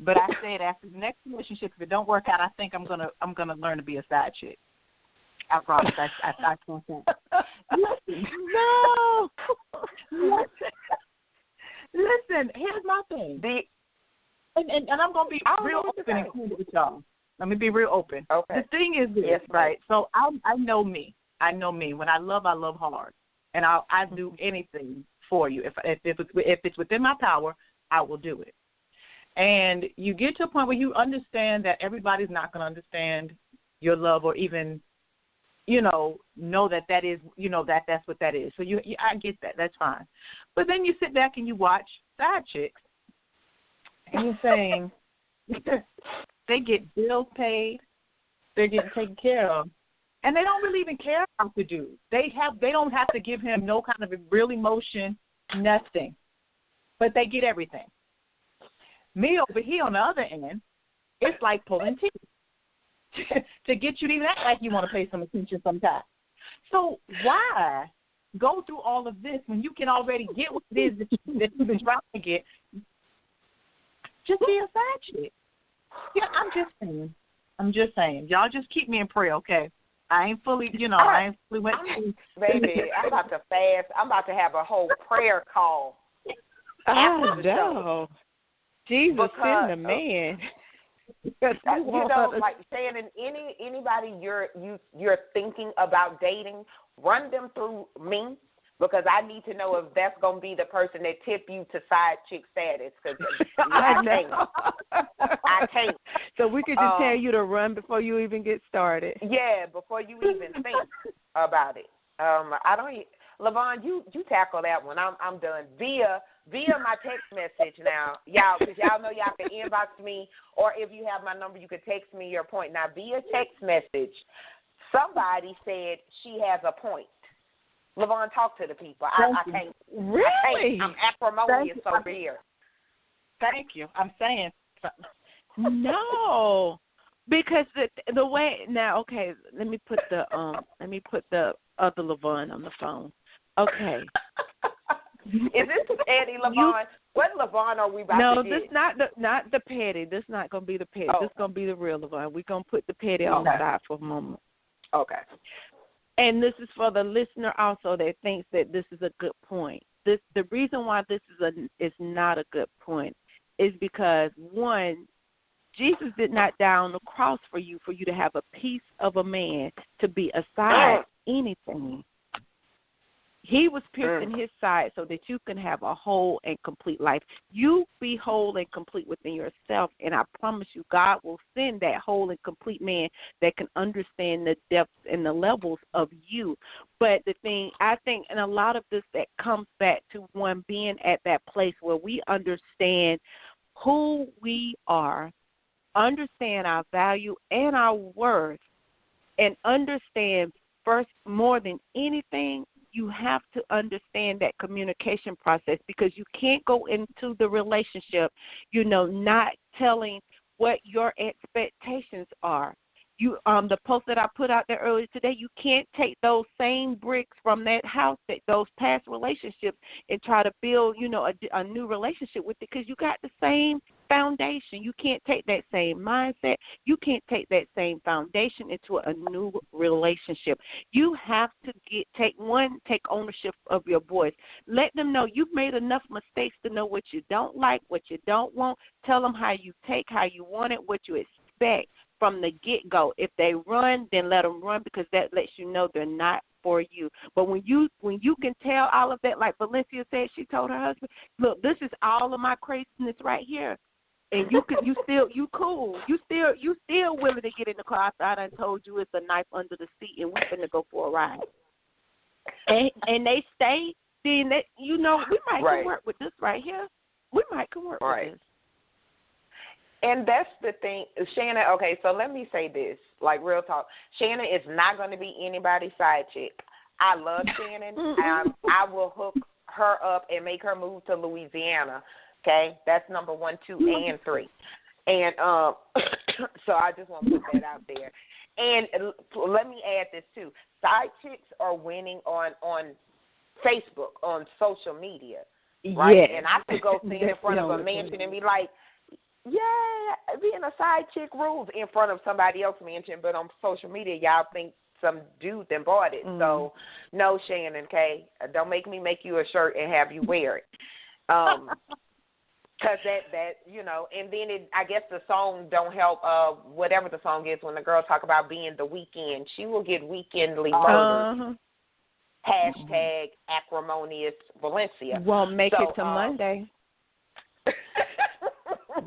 But I said after the next relationship, if it don't work out, I think I'm gonna learn to be a side chick. I promise. I can't say. No. Listen. Here's my thing. And I'm gonna be real open and clear with y'all. Let me be real open. Okay. The thing is this, right? So I know me. I know me. When I love hard, and I do anything for you. If it's within my power, I will do it. And you get to a point where you understand that everybody's not going to understand your love, or even, you know that is, you know, that's what that is. So I get that. That's fine. But then you sit back and you watch side chicks, and you're saying they get bills paid, they're getting taken care of, and they don't really even care about the dude. They don't have to give him no kind of real emotion, nothing, but they get everything. Me over here on the other end, it's like pulling teeth to get you to even act like you want to pay some attention sometimes. So why go through all of this when you can already get what it is that you've been trying to get? Just be a side chick. Yeah, I'm just saying. Y'all just keep me in prayer, okay? I ain't fully, went through. Baby, I'm about to fast. I'm about to have a whole prayer call. Oh, no. Jesus, send the man. You know, like Shannon, anybody you're thinking about dating, run them through me, because I need to know if that's going to be the person that tip you to side chick status, because I can't. So we could just tell you to run before you even get started. Yeah, before you even think about it. Lyvonne, you tackle that one. I'm done. Via my text message now, y'all, because y'all know y'all can inbox me, or if you have my number, you can text me your point. Now, via text message, somebody said she has a point. Lyvonne, talk to the people. I can't. Really? I'm acrimonious over here. Thank you. I'm saying something. No, because the way now. Okay, let me put the other Lyvonne on the phone. Okay. Is this petty, Lyvonne? What Lyvonne are we about to get? No, this not the petty. This not going to be the petty. This is going to be the real Lyvonne. We're going to put the petty on the side for a moment. Okay. And this is for the listener also that thinks that this is a good point. The reason why this is not a good point is because, one, Jesus did not die on the cross for you to have a piece of a man to be aside anything. He was pierced in his side so that you can have a whole and complete life. You be whole and complete within yourself, and I promise you God will send that whole and complete man that can understand the depths and the levels of you. But the thing, I think, and a lot of this that comes back to one being at that place where we understand who we are, understand our value and our worth, and understand first, more than anything, you have to understand that communication process, because you can't go into the relationship, not telling what your expectations are. You the post that I put out there earlier today, you can't take those same bricks from that house, those past relationships, and try to build, a new relationship with it, because you got the same foundation. You can't take that same mindset. You can't take that same foundation into a new relationship. You have to take ownership of your voice. Let them know you've made enough mistakes to know what you don't like, what you don't want. Tell them how you want it, what you expect from the get-go. If they run, then let them run, because that lets you know they're not for you. But when you can tell all of that, like Valencia said, she told her husband, look, this is all of my craziness right here. And you cool. You still willing to get in the car outside. I told you it's a knife under the seat and we're finna go for a ride. And they stay, then that, we might can work with this right here. We might can work with this. And that's the thing, Shannon. Okay, so let me say this, like real talk. Shannon is not going to be anybody's side chick. I love Shannon. I will hook her up and make her move to Louisiana. Okay, that's number 1, 2, and 3. And so I just want to put that out there. And let me add this too: side chicks are winning on Facebook, on social media, right? Yes. And I could go stand in front of a mansion and be like, yeah, being a side chick rules in front of somebody else's mansion, but on social media, y'all think some dude then bought it. Mm-hmm. So, no, Shannon, okay? Don't make me make you a shirt and have you wear it. Because that and then I guess the song don't help, whatever the song is, when the girls talk about being the weekend, she will get weekendly murdered. Hashtag acrimonious Valencia. Won't make it to Monday.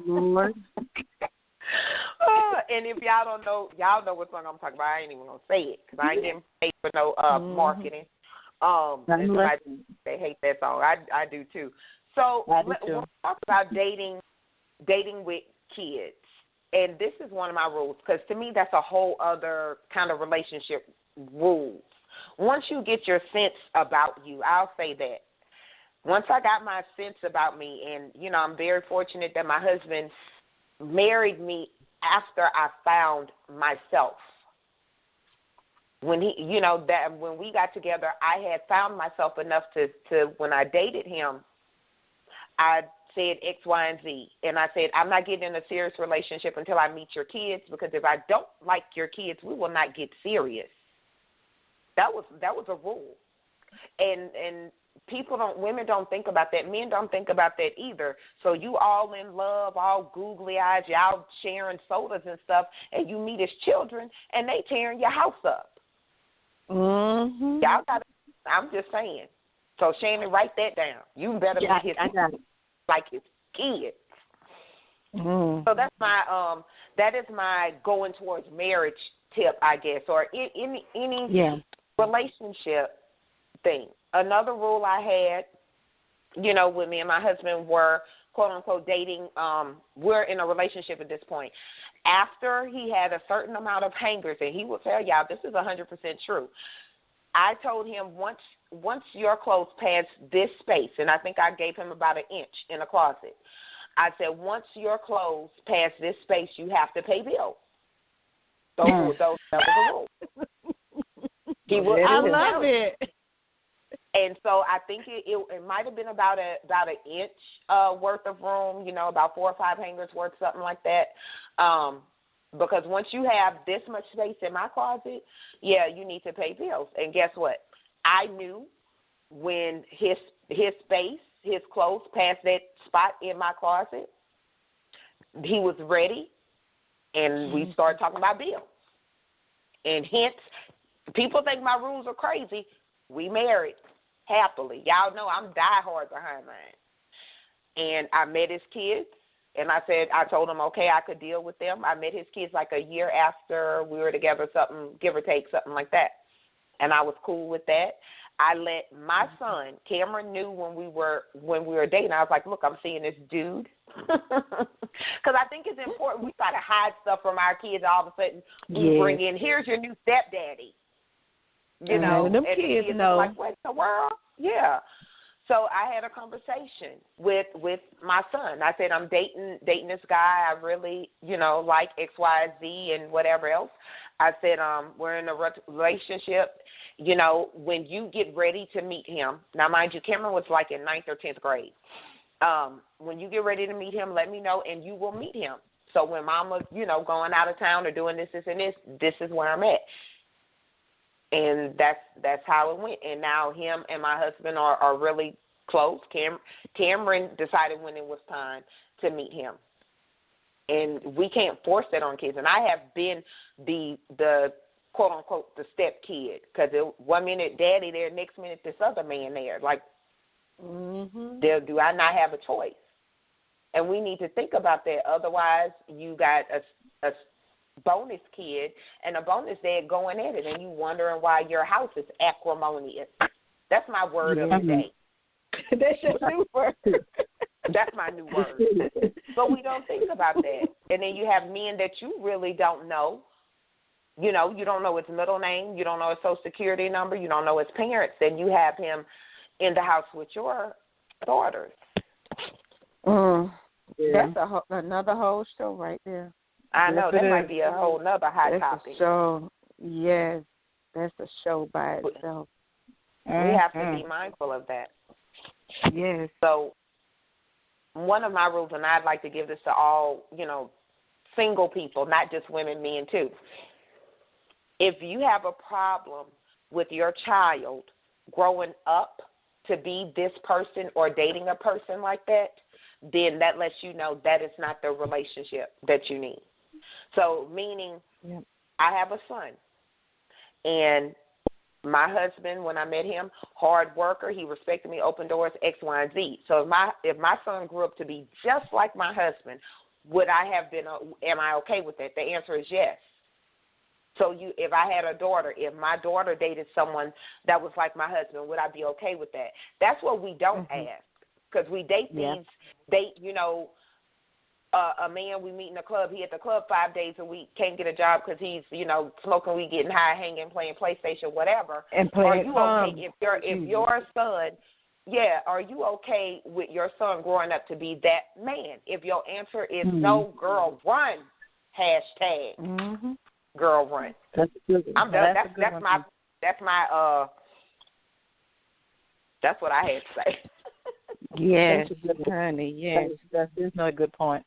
Lord. And if y'all don't know, y'all know what song I'm talking about. I ain't even gonna say it because I ain't getting paid for no marketing. They hate that song. I do too. So we'll talk about dating with kids, and this is one of my rules, because to me that's a whole other kind of relationship rules. Once you get your sense about you, I'll say that. Once I got my sense about me, and, I'm very fortunate that my husband married me after I found myself. When when we got together, I had found myself enough to when I dated him, I said X, Y, and Z. And I said, I'm not getting in a serious relationship until I meet your kids, because if I don't like your kids, we will not get serious. That was a rule. And women don't think about that. Men don't think about that either. So you all in love, all googly eyes, y'all sharing sodas and stuff, and you meet as children, and they tearing your house up. Mm-hmm. Y'all got. I'm just saying. So Shannon, write that down. You better meet his like his kids. Mm. So that's my that is my going towards marriage tip, I guess, or any relationship thing. Another rule I had, when me and my husband were, quote unquote, dating, we're in a relationship at this point. After he had a certain amount of hangers, and he will tell y'all this is 100% true. I told him once your clothes pass this space, and I think I gave him about an inch in a closet. I said, once your clothes pass this space, you have to pay bills. That was the rule. I love it. And so I think it might have been about an inch worth of room, about 4 or 5 hangers worth, something like that. Because once you have this much space in my closet, you need to pay bills. And guess what? I knew when his space, his clothes passed that spot in my closet, he was ready, and we started talking about bills. And hence, people think my rules are crazy. We married happily. Y'all know I'm diehard behind mine. And I met his kids, and I told him, okay, I could deal with them. I met his kids like a year after we were together, something, give or take, something like that. And I was cool with that. I let my son, Cameron, knew when we were dating. I was like, look, I'm seeing this dude. Because I think it's important. We try to hide stuff from our kids. All of a sudden, we bring in, here's your new stepdaddy. Them and kids the kids know. Like, what in the world? Yeah. So I had a conversation with my son. I said, I'm dating this guy. I really, like X, Y, Z and whatever else. I said, we're in a relationship. When you get ready to meet him, now mind you, Cameron was like in 9th or 10th grade. When you get ready to meet him, let me know and you will meet him. So when Mama's, going out of town or doing this, and this is where I'm at. And that's how it went. And now him and my husband are really close. Cameron decided when it was time to meet him. And we can't force that on kids. And I have been the quote unquote the step kid, because 1 minute daddy there, next minute this other man there. Like, do I not have a choice? And we need to think about that. Otherwise, you got a bonus kid and a bonus dad going at it, and you wondering why your house is acrimonious. That's my word of the day. That's your new word. That's my new word. But we don't think about that. And then you have men that you really don't know. You don't know his middle name. You don't know his social security number. You don't know his parents. And you have him in the house with your daughters. That's another whole show right there. I know, that might be a whole nother hot topic. So, yes, that's a show by itself. We have to be mindful of that. Yes. So, one of my rules, and I'd like to give this to all, single people, not just women, men too. If you have a problem with your child growing up to be this person or dating a person like that, then that lets you know that is not the relationship that you need. So, meaning, I have a son, and my husband, when I met him, hard worker, he respected me, open doors, X, Y, and Z. So if my son grew up to be just like my husband, would I have been? Am I okay with that? The answer is yes. So if I had a daughter, if my daughter dated someone that was like my husband, would I be okay with that? That's what we don't ask, because we date a man we meet in the club, he at the club 5 days a week, can't get a job because he's, smoking weed, getting high, hanging, playing PlayStation, whatever. And playing Are you okay if your son, are you okay with your son growing up to be that man? If your answer is no, girl, run, hashtag girl, run. That's a good one. That's what I had to say. Yes, honey, yes. That's a good point.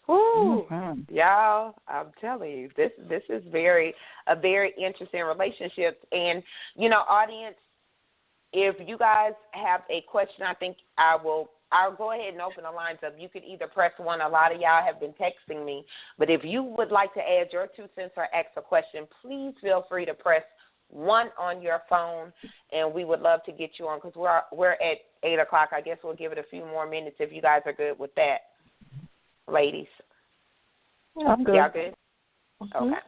Ooh, y'all, I'm telling you, this is a very interesting relationship. And, audience, if you guys have a question, I think I'll go ahead and open the lines up. You could either press 1. A lot of y'all have been texting me. But if you would like to add your 2 cents or ask a question, please feel free to press 1 on your phone, and we would love to get you on, because we're at 8 o'clock. I guess we'll give it a few more minutes if you guys are good with that, ladies. I'm good. Y'all good? Okay.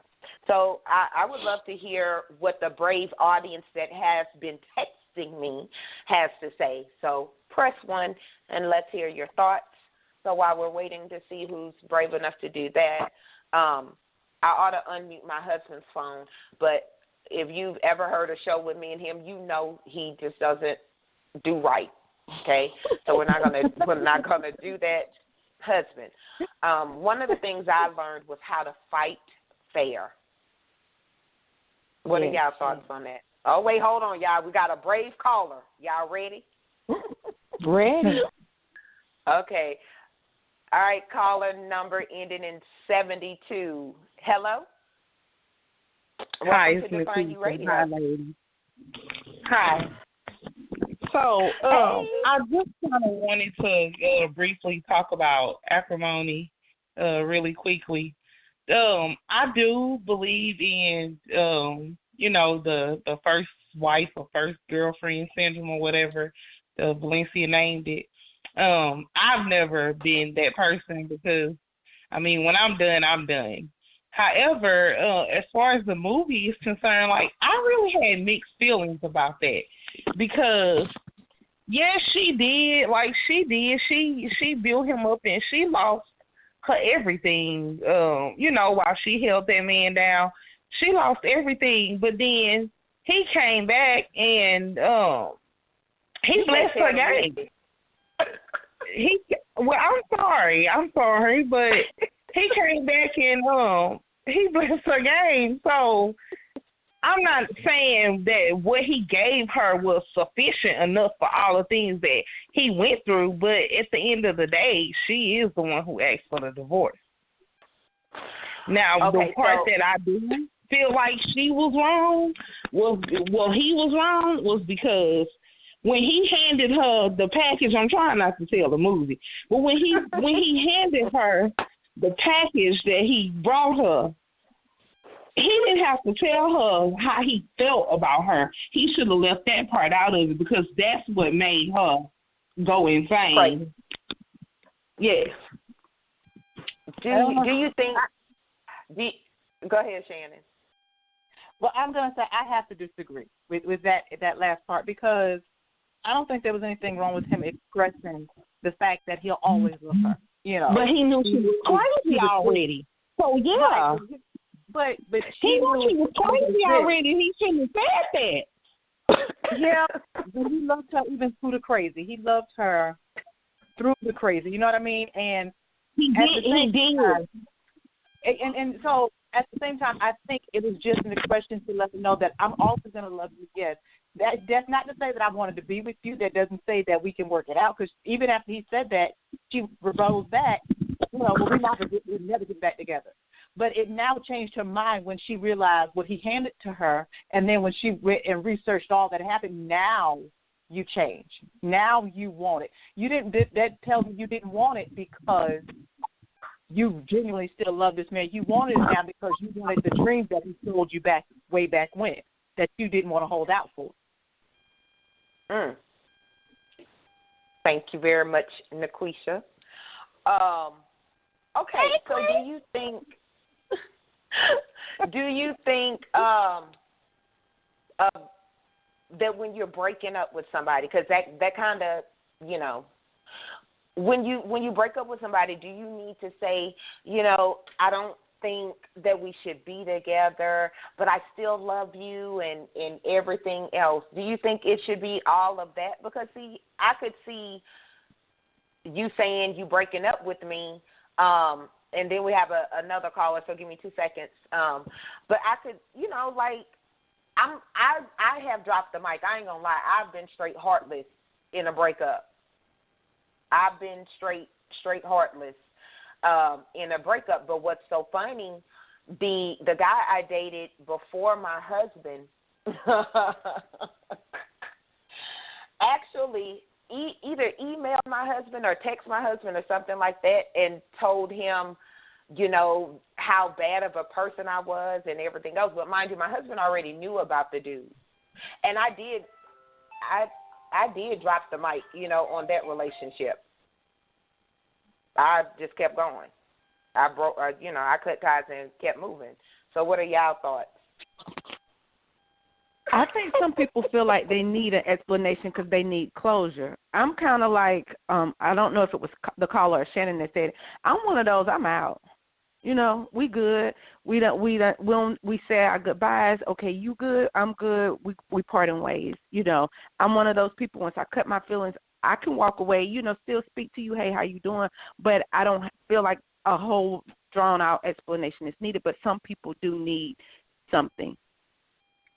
So I would love to hear what the brave audience that has been texting me has to say. So press 1, and let's hear your thoughts. So while we're waiting to see who's brave enough to do that, I ought to unmute my husband's phone, but if you've ever heard a show with me and him, he just doesn't do right. Okay, so we're not gonna do that, husband. One of the things I learned was how to fight fair. What are y'all thoughts on that? Oh wait, hold on, y'all. We got a brave caller. Y'all ready? Ready. Okay. All right, caller number ending in 72. Hello. Hi, it's Lyvonne Radio. Hi, lady. Hi. So, I just kind of wanted to briefly talk about acrimony really quickly. I do believe in, the first wife or first girlfriend syndrome or whatever Valencia named it. I've never been that person because, when I'm done, I'm done. However, as far as the movie is concerned, I really had mixed feelings about that because, yes, she did. She built him up and she lost her everything, while she held that man down. She lost everything. But then he came back and he blessed her game. I'm sorry, but he came back and he blessed her game. So I'm not saying that what he gave her was sufficient enough for all the things that he went through, but at the end of the day, she is the one who asked for the divorce. Now, the part that I do feel like he was wrong was because when he handed her the package, I'm trying not to tell the movie, but when he handed her the package that he brought her, he didn't have to tell her how he felt about her. He should have left that part out of it because that's what made her go insane. Right. Yes. Do you think? Go ahead, Shannon. Well, I'm going to say I have to disagree with that last part because I don't think there was anything wrong with him expressing the fact that he'll always love her. You know, but he knew she was crazy already. So yeah. Right. But he knew she was crazy already. He shouldn't have said that. Yeah, but he loved her even through the crazy. He loved her through the crazy. You know what I mean? And he did. And so at the same time, I think it was just an expression to let them know that I'm always going to love you. Yes, that's not to say that I wanted to be with you. That doesn't say that we can work it out. Because even after he said that, she rebelled back. You know, well, we'll never get back together. But it now changed her mind when she realized what he handed to her, and then when she went and researched all that happened. Now you change. Now you want it. You didn't. That tells me you didn't want it because you genuinely still love this man. You wanted it now because you wanted the dreams that he told you way back when that you didn't want to hold out for. Thank you very much, Naquisha. Okay, so do you think that when you're breaking up with somebody, because that kind of, you know, when you break up with somebody, do you need to say, you know, I don't think that we should be together, but I still love you and everything else? Do you think it should be all of that? Because, see, I could see you saying you breaking up with me, and then we have another caller, so give me 2 seconds. But I could, you know, like, I have dropped the mic. I ain't gonna lie. I've been straight heartless in a breakup. I've been straight heartless in a breakup. But what's so funny, the guy I dated before my husband actually either emailed my husband or text my husband or something like that and told him, you know, how bad of a person I was and everything else. But mind you, my husband already knew about the dude. And I did drop the mic, you know, on that relationship. I just kept going. I cut ties and kept moving. So what are y'all thoughts? I think some people feel like they need an explanation because they need closure. I'm kind of like, I don't know if it was the caller or Shannon that said, I'm one of those, I'm out. You know, we good. We say our goodbyes. Okay, you good? I'm good. We parting ways. You know, I'm one of those people. Once I cut my feelings, I can walk away. You know, still speak to you. Hey, how you doing? But I don't feel like a whole drawn out explanation is needed. But some people do need something.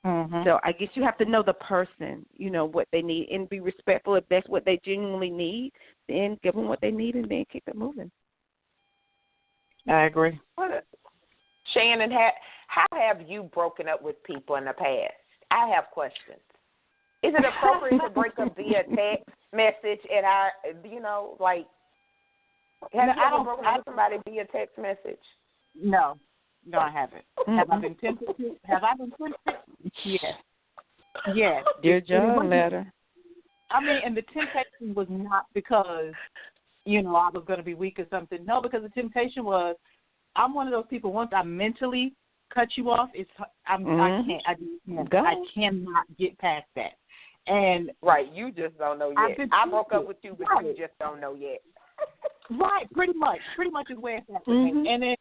Mm-hmm. So I guess you have to know the person. You know what they need and be respectful. If that's what they genuinely need, then give them what they need and then keep it moving. I agree. Shannon, how have you broken up with people in the past? I have questions. Is it appropriate to break up via text message? And have you ever broken up with somebody via text message? No, I haven't. Have I been tempted to? Yes. Dear John letter. I mean, and the temptation was not because, you know, I was going to be weak or something. No, because the temptation was, I'm one of those people, once I mentally cut you off, I cannot get past that. And right, you just don't know yet. I broke up with you, but you just don't know yet. Right, pretty much is where it's at for me. And then,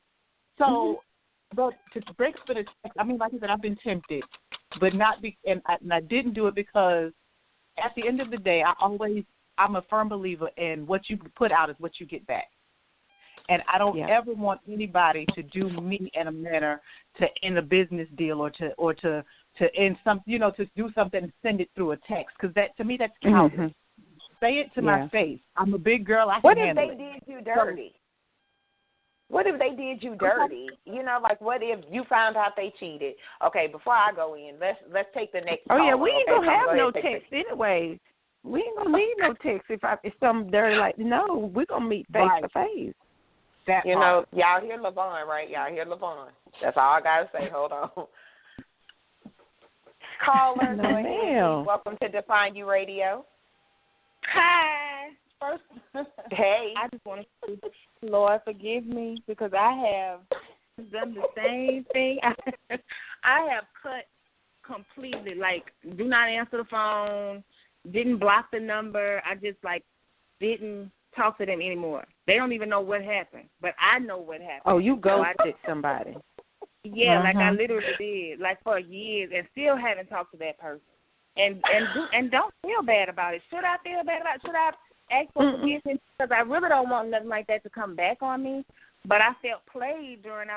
so, but to break up in a text, I mean, like I said, I've been tempted. but not be, and I didn't do it because at the end of the day, I'm a firm believer in what you put out is what you get back. And I don't ever want anybody to do me in a manner to end a business deal or to end some, to do something and send it through a text, because that, to me, that's cowardly. Mm-hmm. Say it to my face. I'm a big girl. I can handle it. What if they did you dirty? What if they did you dirty? Like what if you found out they cheated? Okay, before I go in, let's take the next call. Oh, yeah, we ain't going to have no text anyway. We ain't going to need no text if something dirty like, no, we're going to meet face to face. Y'all hear Lyvonne, right? Y'all hear Lyvonne. That's all I got to say. Hold on. Caller, go ahead. Welcome to Define You Radio. Hi. First, hey. I just want to say, Lord, forgive me because I have done the same thing. I have cut completely, like, do not answer the phone, didn't block the number. I just, didn't talk to them anymore. They don't even know what happened, but I know what happened. Oh, you ghosted somebody. Yeah, I literally did, for years, and still haven't talked to that person. And don't feel bad about it. Should I feel bad about it? Should I ask for forgiveness? Because I really don't want nothing like that to come back on me. But I felt played during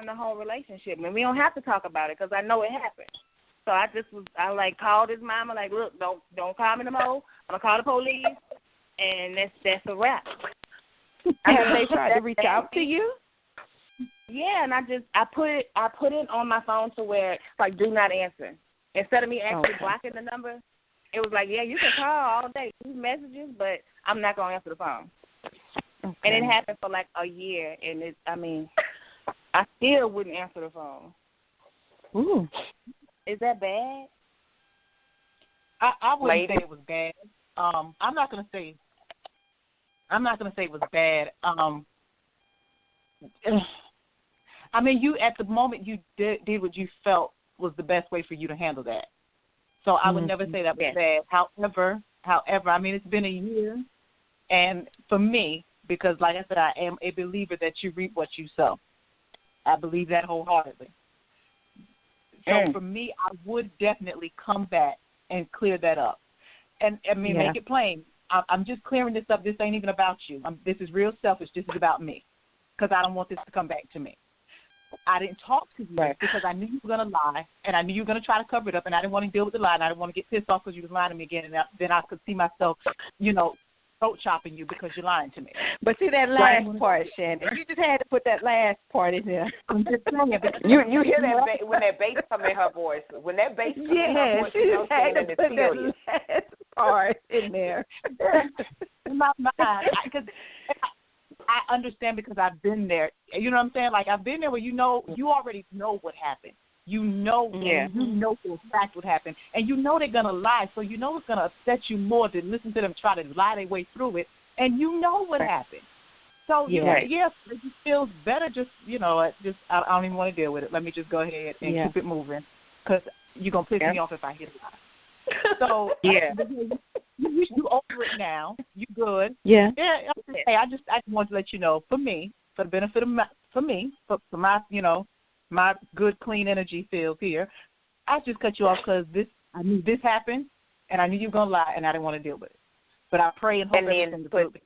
the whole relationship, and we don't have to talk about it because I know it happened. So I called his mama, look, don't call me no more. I'm gonna call the police, and that's a wrap. Have they tried to reach out to you? Yeah, and I put it on my phone to where it's do not answer. Instead of me actually blocking the number, it was you can call all day, leave messages, but I'm not gonna answer the phone. Okay. And it happened for a year, and I still wouldn't answer the phone. Ooh, is that bad? I wouldn't say it was bad. I'm not gonna say it was bad. You at the moment you did what you felt was the best way for you to handle that. So I would never say that was bad. However, it's been a year, and for me, because like I said, I am a believer that you reap what you sow. I believe that wholeheartedly. So for me, I would definitely come back and clear that up. And make it plain. I'm just clearing this up. This ain't even about you. This is real selfish. This is about me, because I don't want this to come back to me. I didn't talk to you because I knew you were going to lie, and I knew you were going to try to cover it up, and I didn't want to deal with the lie, and I didn't want to get pissed off because you was lying to me again, and then I could see myself, throat chopping you because you're lying to me. But see that last part, Shannon. You just had to put that last part in there. I'm just saying. You hear that when that bass come in her voice. When that bass come in her voice, she just had to put that last part in there. In my mind, because I understand because I've been there. You know what I'm saying? I've been there where you already know what happened. You know for a fact what happened. And they're going to lie, so it's going to upset you more to listen to them try to lie their way through it. And you know what happened. So, it just feels better I don't even want to deal with it. Let me just go ahead and keep it moving, because you're going to piss me off if I hear the lie. So, you over it now. You good. Yeah. Yeah. Hey, I just wanted to let you know, for me, for the benefit of for my, my good, clean energy field here, I just cut you off because I knew this happened, and I knew you were going to lie, and I didn't want to deal with it. But I pray and hope everything's good.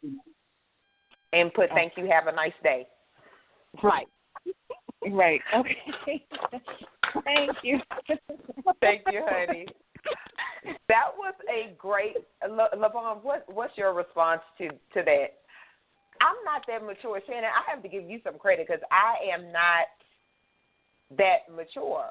And thank you, have a nice day. Right. Right. Okay. Thank you. Thank you, honey. That was a great, Lyvonne, what's your response to that? I'm not that mature. Shannon, I have to give you some credit because I am not that mature.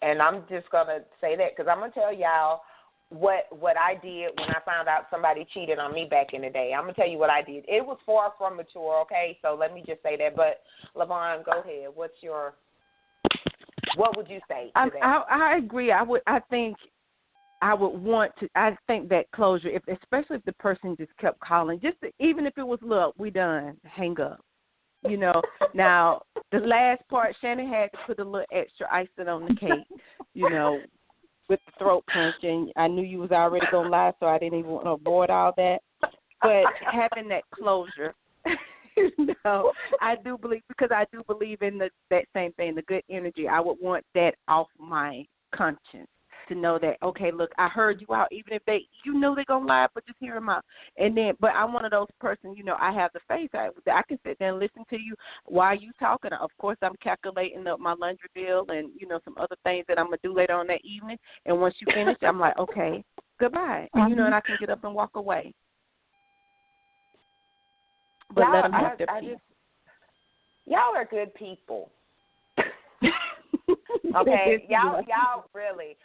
And I'm just going to say that because I'm going to tell y'all what I did when I found out somebody cheated on me back in the day. I'm going to tell you what I did. It was far from mature, okay? So let me just say that. But, Lyvonne, go ahead. What would you say to that? I agree. I think that closure, especially if the person just kept calling, even if it was, look, we done, hang up. Now the last part, Shannon had to put a little extra icing on the cake, with the throat punching. I knew you was already gonna lie, so I didn't even want to avoid all that. But having that closure, No, I do believe, because I do believe in that same thing, the good energy. I would want that off my conscience to know that, okay, look, I heard you out, even if you know they're going to lie, but just hear them out. And then, but I'm one of those persons, I have the faith. I can sit there and listen to you while you talking. Of course, I'm calculating up my laundry bill and, some other things that I'm going to do later on that evening. And once you finish, I'm like, okay, goodbye. And, and I can get up and walk away. But let them have their peace. Y'all are good people. Okay, y'all really.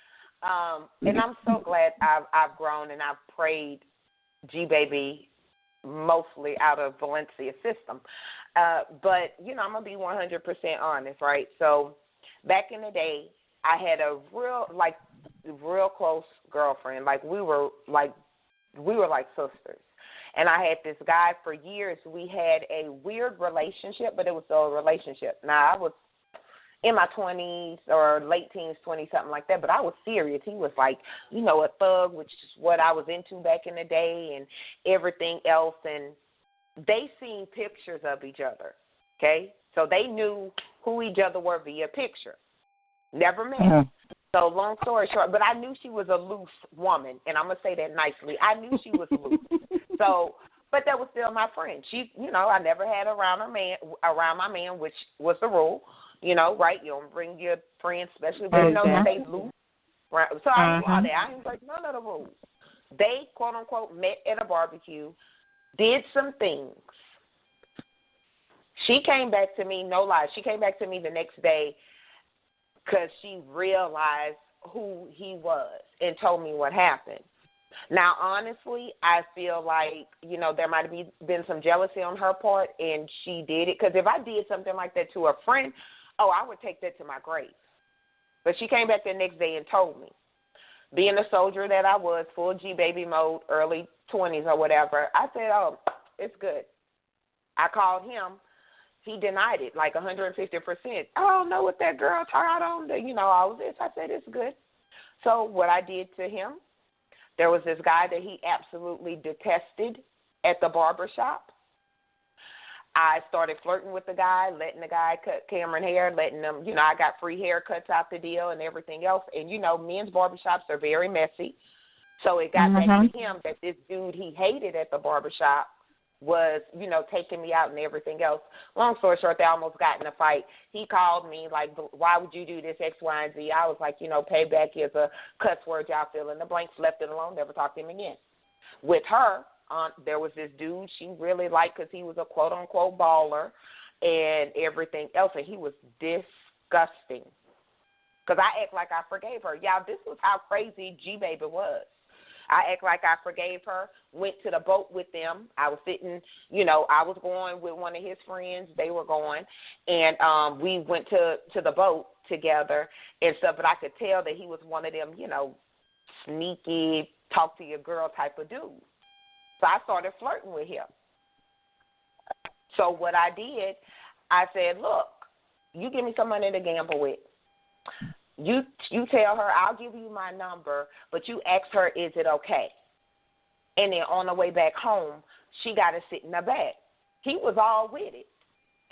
And I'm so glad I've grown and I've prayed G-Baby mostly out of Valencia system. But, I'm going to be 100% honest, right? So back in the day, I had a real close girlfriend. We were like sisters. And I had this guy for years. We had a weird relationship, but it was still a relationship. Now, I was in my 20s or late teens, 20, something like that, but I was serious. He was like, a thug, which is what I was into back in the day and everything else. And they seen pictures of each other, okay? So they knew who each other were via picture. Never met. Mm-hmm. So long story short, but I knew she was a loose woman, and I'm going to say that nicely. I knew she was loose. So, but that was still my friend. She, I never had around my man, which was the rule, right? You don't bring your friends, especially when that they loose. Right? So I knew all that. I didn't break none of the rules. They, quote unquote, met at a barbecue, did some things. She came back to me, no lie. She came back to me the next day because she realized who he was and told me what happened. Now, honestly, I feel like, there might have been some jealousy on her part, and she did it. Because if I did something like that to a friend, I would take that to my grave. But she came back the next day and told me. Being a soldier that I was, full G-baby mode, early 20s or whatever, I said, it's good. I called him. He denied it, like 150%. I don't know what that girl tried on. All of this. I said, it's good. So what I did to him, there was this guy that he absolutely detested at the barber shop. I started flirting with the guy, letting the guy cut Cameron hair, letting them, I got free haircuts out the deal and everything else. And, men's barbershops are very messy. So it got back to him that this dude he hated at the barbershop was, taking me out and everything else. Long story short, they almost got in a fight. He called me like, why would you do this, X, Y, and Z? I was like, payback is a cuss word, y'all fill in the blanks, left it alone, never talked to him again. With her, there was this dude she really liked because he was a quote-unquote baller and everything else, and he was disgusting. Because I act like I forgave her. Y'all, this was how crazy G-Baby was. I act like I forgave her, went to the boat with them. I was sitting, I was going with one of his friends. They were going, and we went to the boat together and stuff, but I could tell that he was one of them, sneaky, talk to your girl type of dude. So I started flirting with him. So what I did, I said, look, you give me some money to gamble with. You tell her, I'll give you my number, but you ask her, is it okay? And then on the way back home, she got to sit in the back. He was all with it.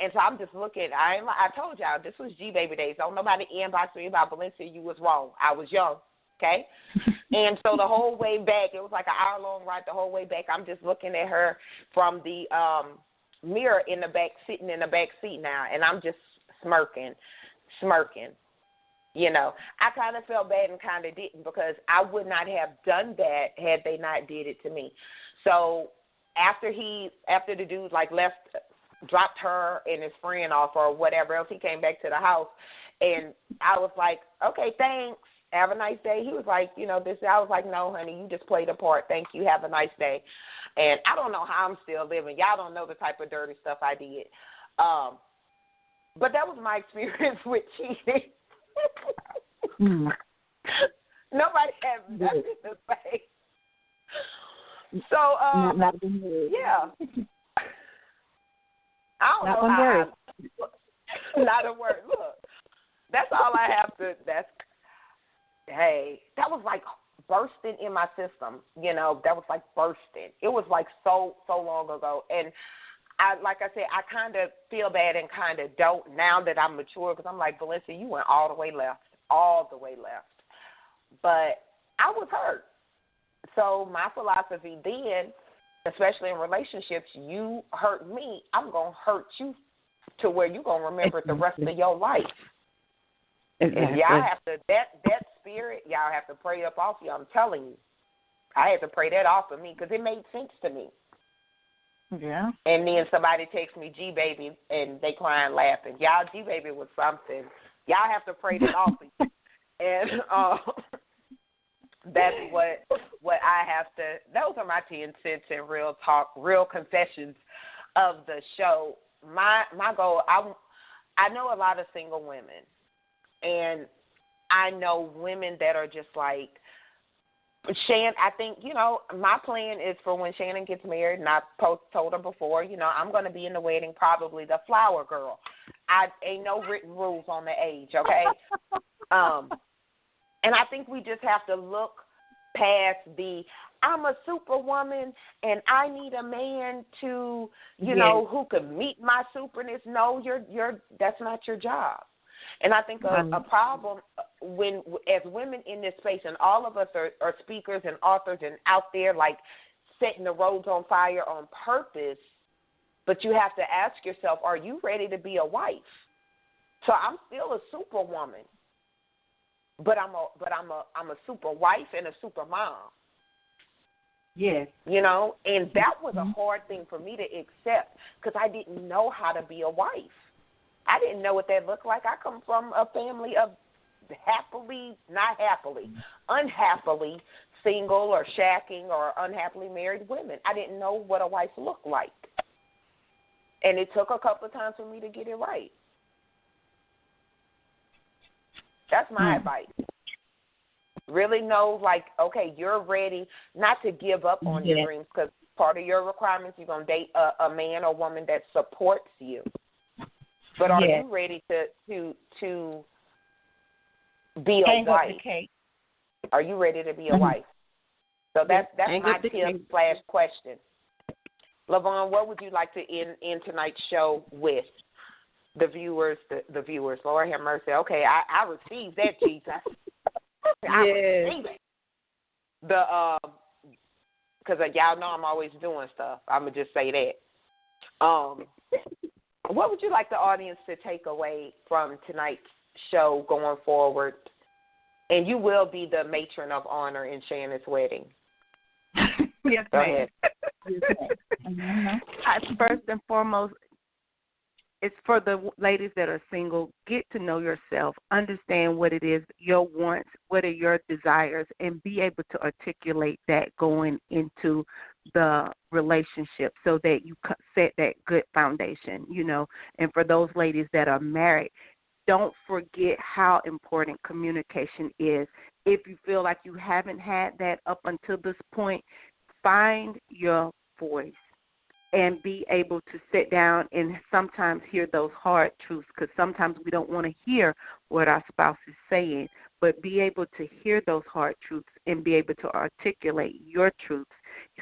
And so I'm just looking. I told y'all, this was G-Baby days. Don't nobody inbox me about Valencia. You was wrong. I was young, okay? And so the whole way back, it was like an hour-long ride the whole way back. I'm just looking at her from the mirror in the back, sitting in the back seat now, and I'm just smirking. I kind of felt bad and kind of didn't because I would not have done that had they not did it to me. So after the dude dropped her and his friend off or whatever else, he came back to the house, and I was like, okay, thanks. Have a nice day. He was like, this. I was like, no, honey, you just played a part. Thank you. Have a nice day. And I don't know how I'm still living. Y'all don't know the type of dirty stuff I did. But that was my experience with cheating. Nobody has nothing to say. So, yeah. I don't know how. Not a word. Look, that's all I have to. That was like bursting in my system. That was like bursting. It was like so long ago, and like I said, I kind of feel bad and kind of don't now that I'm mature, because I'm like, Valencia, you went all the way left. But I was hurt. So my philosophy then, especially in relationships, you hurt me, I'm going to hurt you to where you're going to remember it the rest of your life. Exactly. And y'all have to, that spirit, y'all have to pray up off you. I'm telling you. I had to pray that off of me because it made sense to me. Yeah. And then somebody texts me G-Baby, and they crying laughing. Y'all, G-Baby was something. Y'all have to pray that off of you. And that's what I have to, those are my 10 cents in real talk, real confessions of the show. My goal, I know a lot of single women, and I know women that are just like, Shannon, I think, my plan is for when Shannon gets married, and I told her before, I'm going to be in the wedding probably the flower girl. Ain't no written rules on the age, okay? And I think we just have to look past I'm a superwoman and I need a man to, who can meet my superness. No, that's not your job. And I think a problem when, as women in this space, and all of us are speakers and authors and out there like setting the roads on fire on purpose, but you have to ask yourself, are you ready to be a wife? So I'm still a superwoman, but I'm a super wife and a super mom. Yes. And that was a hard thing for me to accept because I didn't know how to be a wife. I didn't know what that looked like. I come from a family of unhappily single or shacking or unhappily married women. I didn't know what a wife looked like. And it took a couple of times for me to get it right. That's my advice. Really know, okay, you're ready not to give up on your dreams, because part of your requirements, you're going to date a man or woman that supports you. But are you ready to be a wife? Are you ready to be a wife? So that's my tip/question. Lyvonne, what would you like to end tonight's show with? The viewers, the viewers. Lord have mercy. Okay, I received that, Jesus. I received it. Because y'all know I'm always doing stuff. I'm gonna just say that. What would you like the audience to take away from tonight's show going forward? And you will be the matron of honor in Shannon's wedding. Yes, go ahead. First and foremost, it's for the ladies that are single. Get to know yourself. Understand what it is, your wants, what are your desires, and be able to articulate that going into the relationship so that you set that good foundation, And for those ladies that are married, don't forget how important communication is. If you feel like you haven't had that up until this point, find your voice and be able to sit down and sometimes hear those hard truths, because sometimes we don't want to hear what our spouse is saying, but be able to hear those hard truths and be able to articulate your truths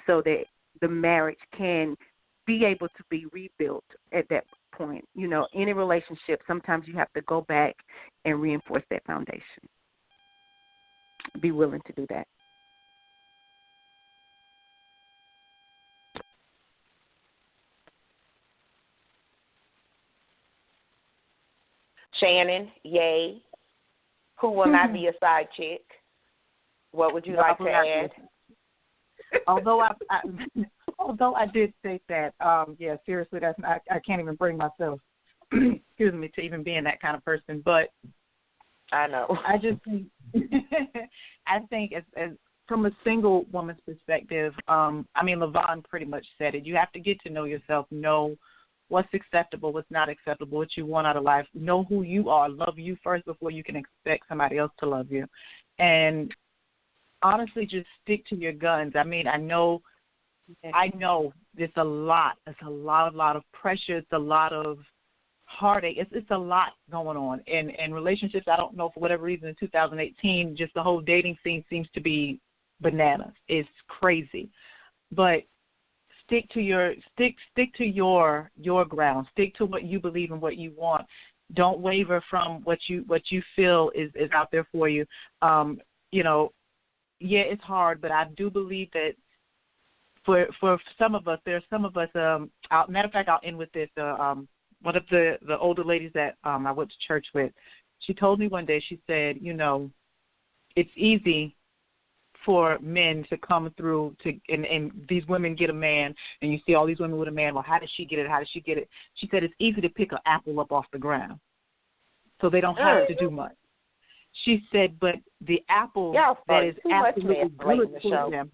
so that the marriage can be able to be rebuilt at that point. In a relationship, sometimes you have to go back and reinforce that foundation. Be willing to do that. Shannon, yay. Who will not be a side chick? What would you like to add? Although I did state that, seriously, that's not, I can't even bring myself, excuse me, to even being that kind of person. But I know. I just think, I think as from a single woman's perspective, Lyvonne pretty much said it. You have to get to know yourself, know what's acceptable, what's not acceptable, what you want out of life. Know who you are. Love you first before you can expect somebody else to love you. And honestly, just stick to your guns. I know it's a lot. It's a lot of pressure. It's a lot of heartache. It's a lot going on. And relationships, I don't know, for whatever reason, in 2018, just the whole dating scene seems to be bananas. It's crazy. But stick to your ground. Stick to what you believe and what you want. Don't waver from what you feel is out there for you. Yeah, it's hard, but I do believe that for some of us, matter of fact, I'll end with this. One of the older ladies that I went to church with, she told me one day, she said, it's easy for men to come through and these women get a man, and you see all these women with a man. Well, how did she get it? How did she get it? She said it's easy to pick an apple up off the ground, so they don't have to do much. She said, but the apple that is absolutely good for them,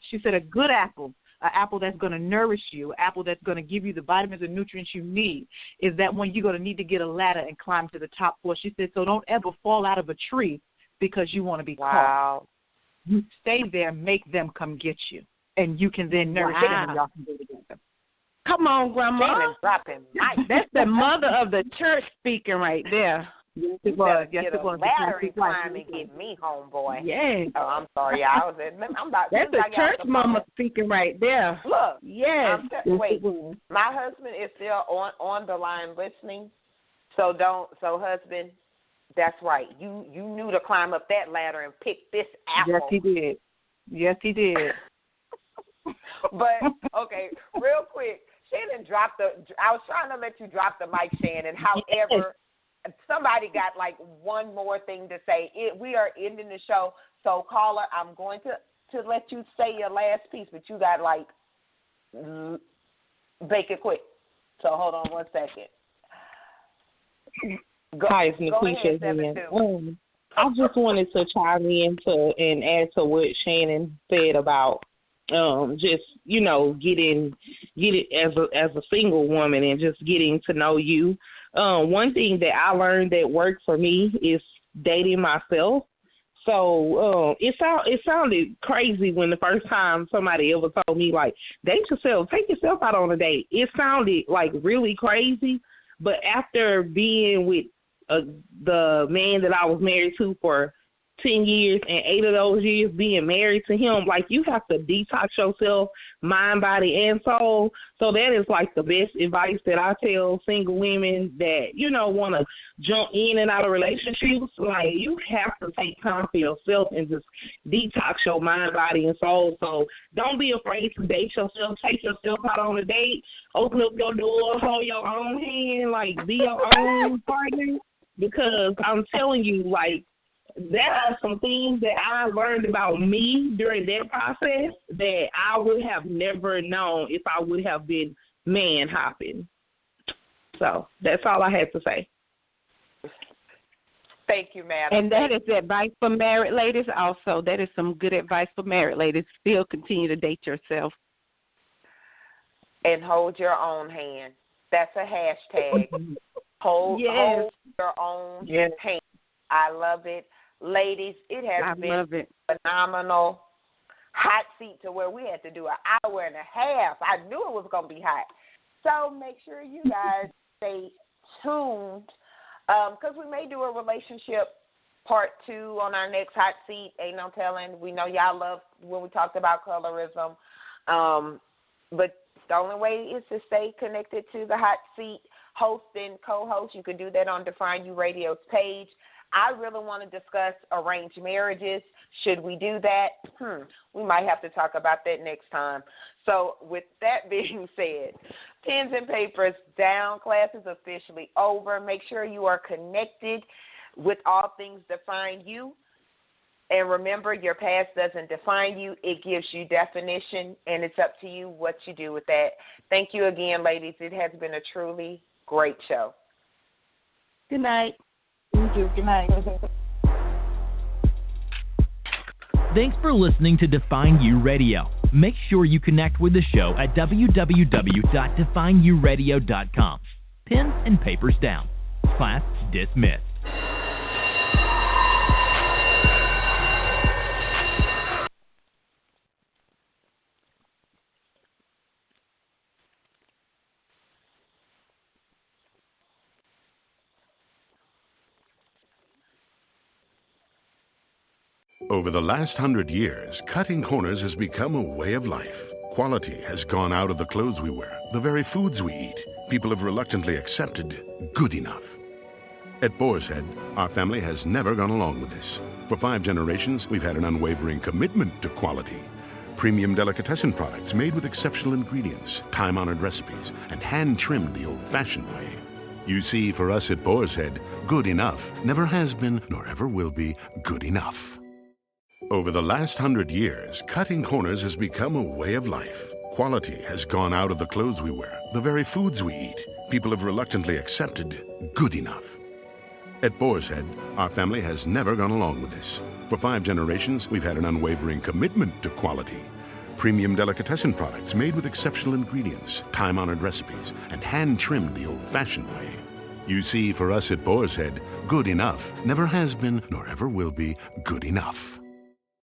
she said a good apple, an apple that's going to nourish you, an apple that's going to give you the vitamins and nutrients you need, is that when you're going to need to get a ladder and climb to the top floor. She said, so don't ever fall out of a tree because you want to be caught. You stay there, make them come get you, and you can then nourish them and y'all can do it together. Come on, Grandma. That's the mother of the church speaking right there. Yes, it was. Yes, it was. Ladder and climb and get me, homeboy. Yes. Oh, I'm sorry. That's the church mama speaking right there. Look. Yes. Wait. My husband is still on the line listening. So husband, that's right. You knew to climb up that ladder and pick this apple. Yes, he did. Yes, he did. But okay, real quick, Shannon I was trying to let you drop the mic, Shannon. However, somebody got like one more thing to say. We are ending the show, so caller, I'm going to let you say your last piece, but you got like make it quick. So hold on one second. Hi, it's Nikisha. I just wanted to chime in and add to what Shannon said about just getting as a single woman and just getting to know you. One thing that I learned that worked for me is dating myself. So it sounded crazy when the first time somebody ever told me, like, date yourself, take yourself out on a date. It sounded like really crazy. But after being with the man that I was married to for 10 years and 8 of those years being married to him, like, you have to detox yourself, mind, body, and soul. So that is like the best advice that I tell single women that, want to jump in and out of relationships. Like, you have to take time for yourself and just detox your mind, body, and soul. So don't be afraid to date yourself. Take yourself out on a date. Open up your door, hold your own hand, like, be your own partner. Because I'm telling you, like, there are some things that I learned about me during that process that I would have never known if I would have been man hopping. So that's all I had to say. Thank you, madam. And that is advice for married ladies also. That is some good advice for married ladies. Still continue to date yourself. And hold your own hand. That's a hashtag. Hold your own hand. I love it. Ladies, it has been phenomenal. Hot seat to where we had to do an hour and a half. I knew it was going to be hot. So make sure you guys stay tuned because we may do a relationship part 2 on our next hot seat. Ain't no telling. We know y'all love when we talked about colorism. But the only way is to stay connected to the hot seat host and co-host. You can do that on Define You Radio's page. I really want to discuss arranged marriages. Should we do that? We might have to talk about that next time. So with that being said, pens and papers down. Class is officially over. Make sure you are connected with all things Define You. And remember, your past doesn't define you. It gives you definition, and it's up to you what you do with that. Thank you again, ladies. It has been a truly great show. Good night. Thank you. Good night. Thanks for listening to Define You Radio. Make sure you connect with the show at www.defineyouradio.com. Pens and papers down. Class dismissed. Over the last 100 years, cutting corners has become a way of life. Quality has gone out of the clothes we wear, the very foods we eat. People have reluctantly accepted good enough. At Boar's Head, our family has never gone along with this. For 5 generations, we've had an unwavering commitment to quality. Premium delicatessen products made with exceptional ingredients, time-honored recipes, and hand-trimmed the old-fashioned way. You see, for us at Boar's Head, good enough never has been, nor ever will be, good enough. Over the last 100 years, cutting corners has become a way of life. Quality has gone out of the clothes we wear, the very foods we eat. People have reluctantly accepted good enough. At Boar's Head, our family has never gone along with this. For 5 generations, we've had an unwavering commitment to quality. Premium delicatessen products made with exceptional ingredients, time-honored recipes, and hand-trimmed the old-fashioned way. You see, for us at Boar's Head, good enough never has been, nor ever will be, good enough.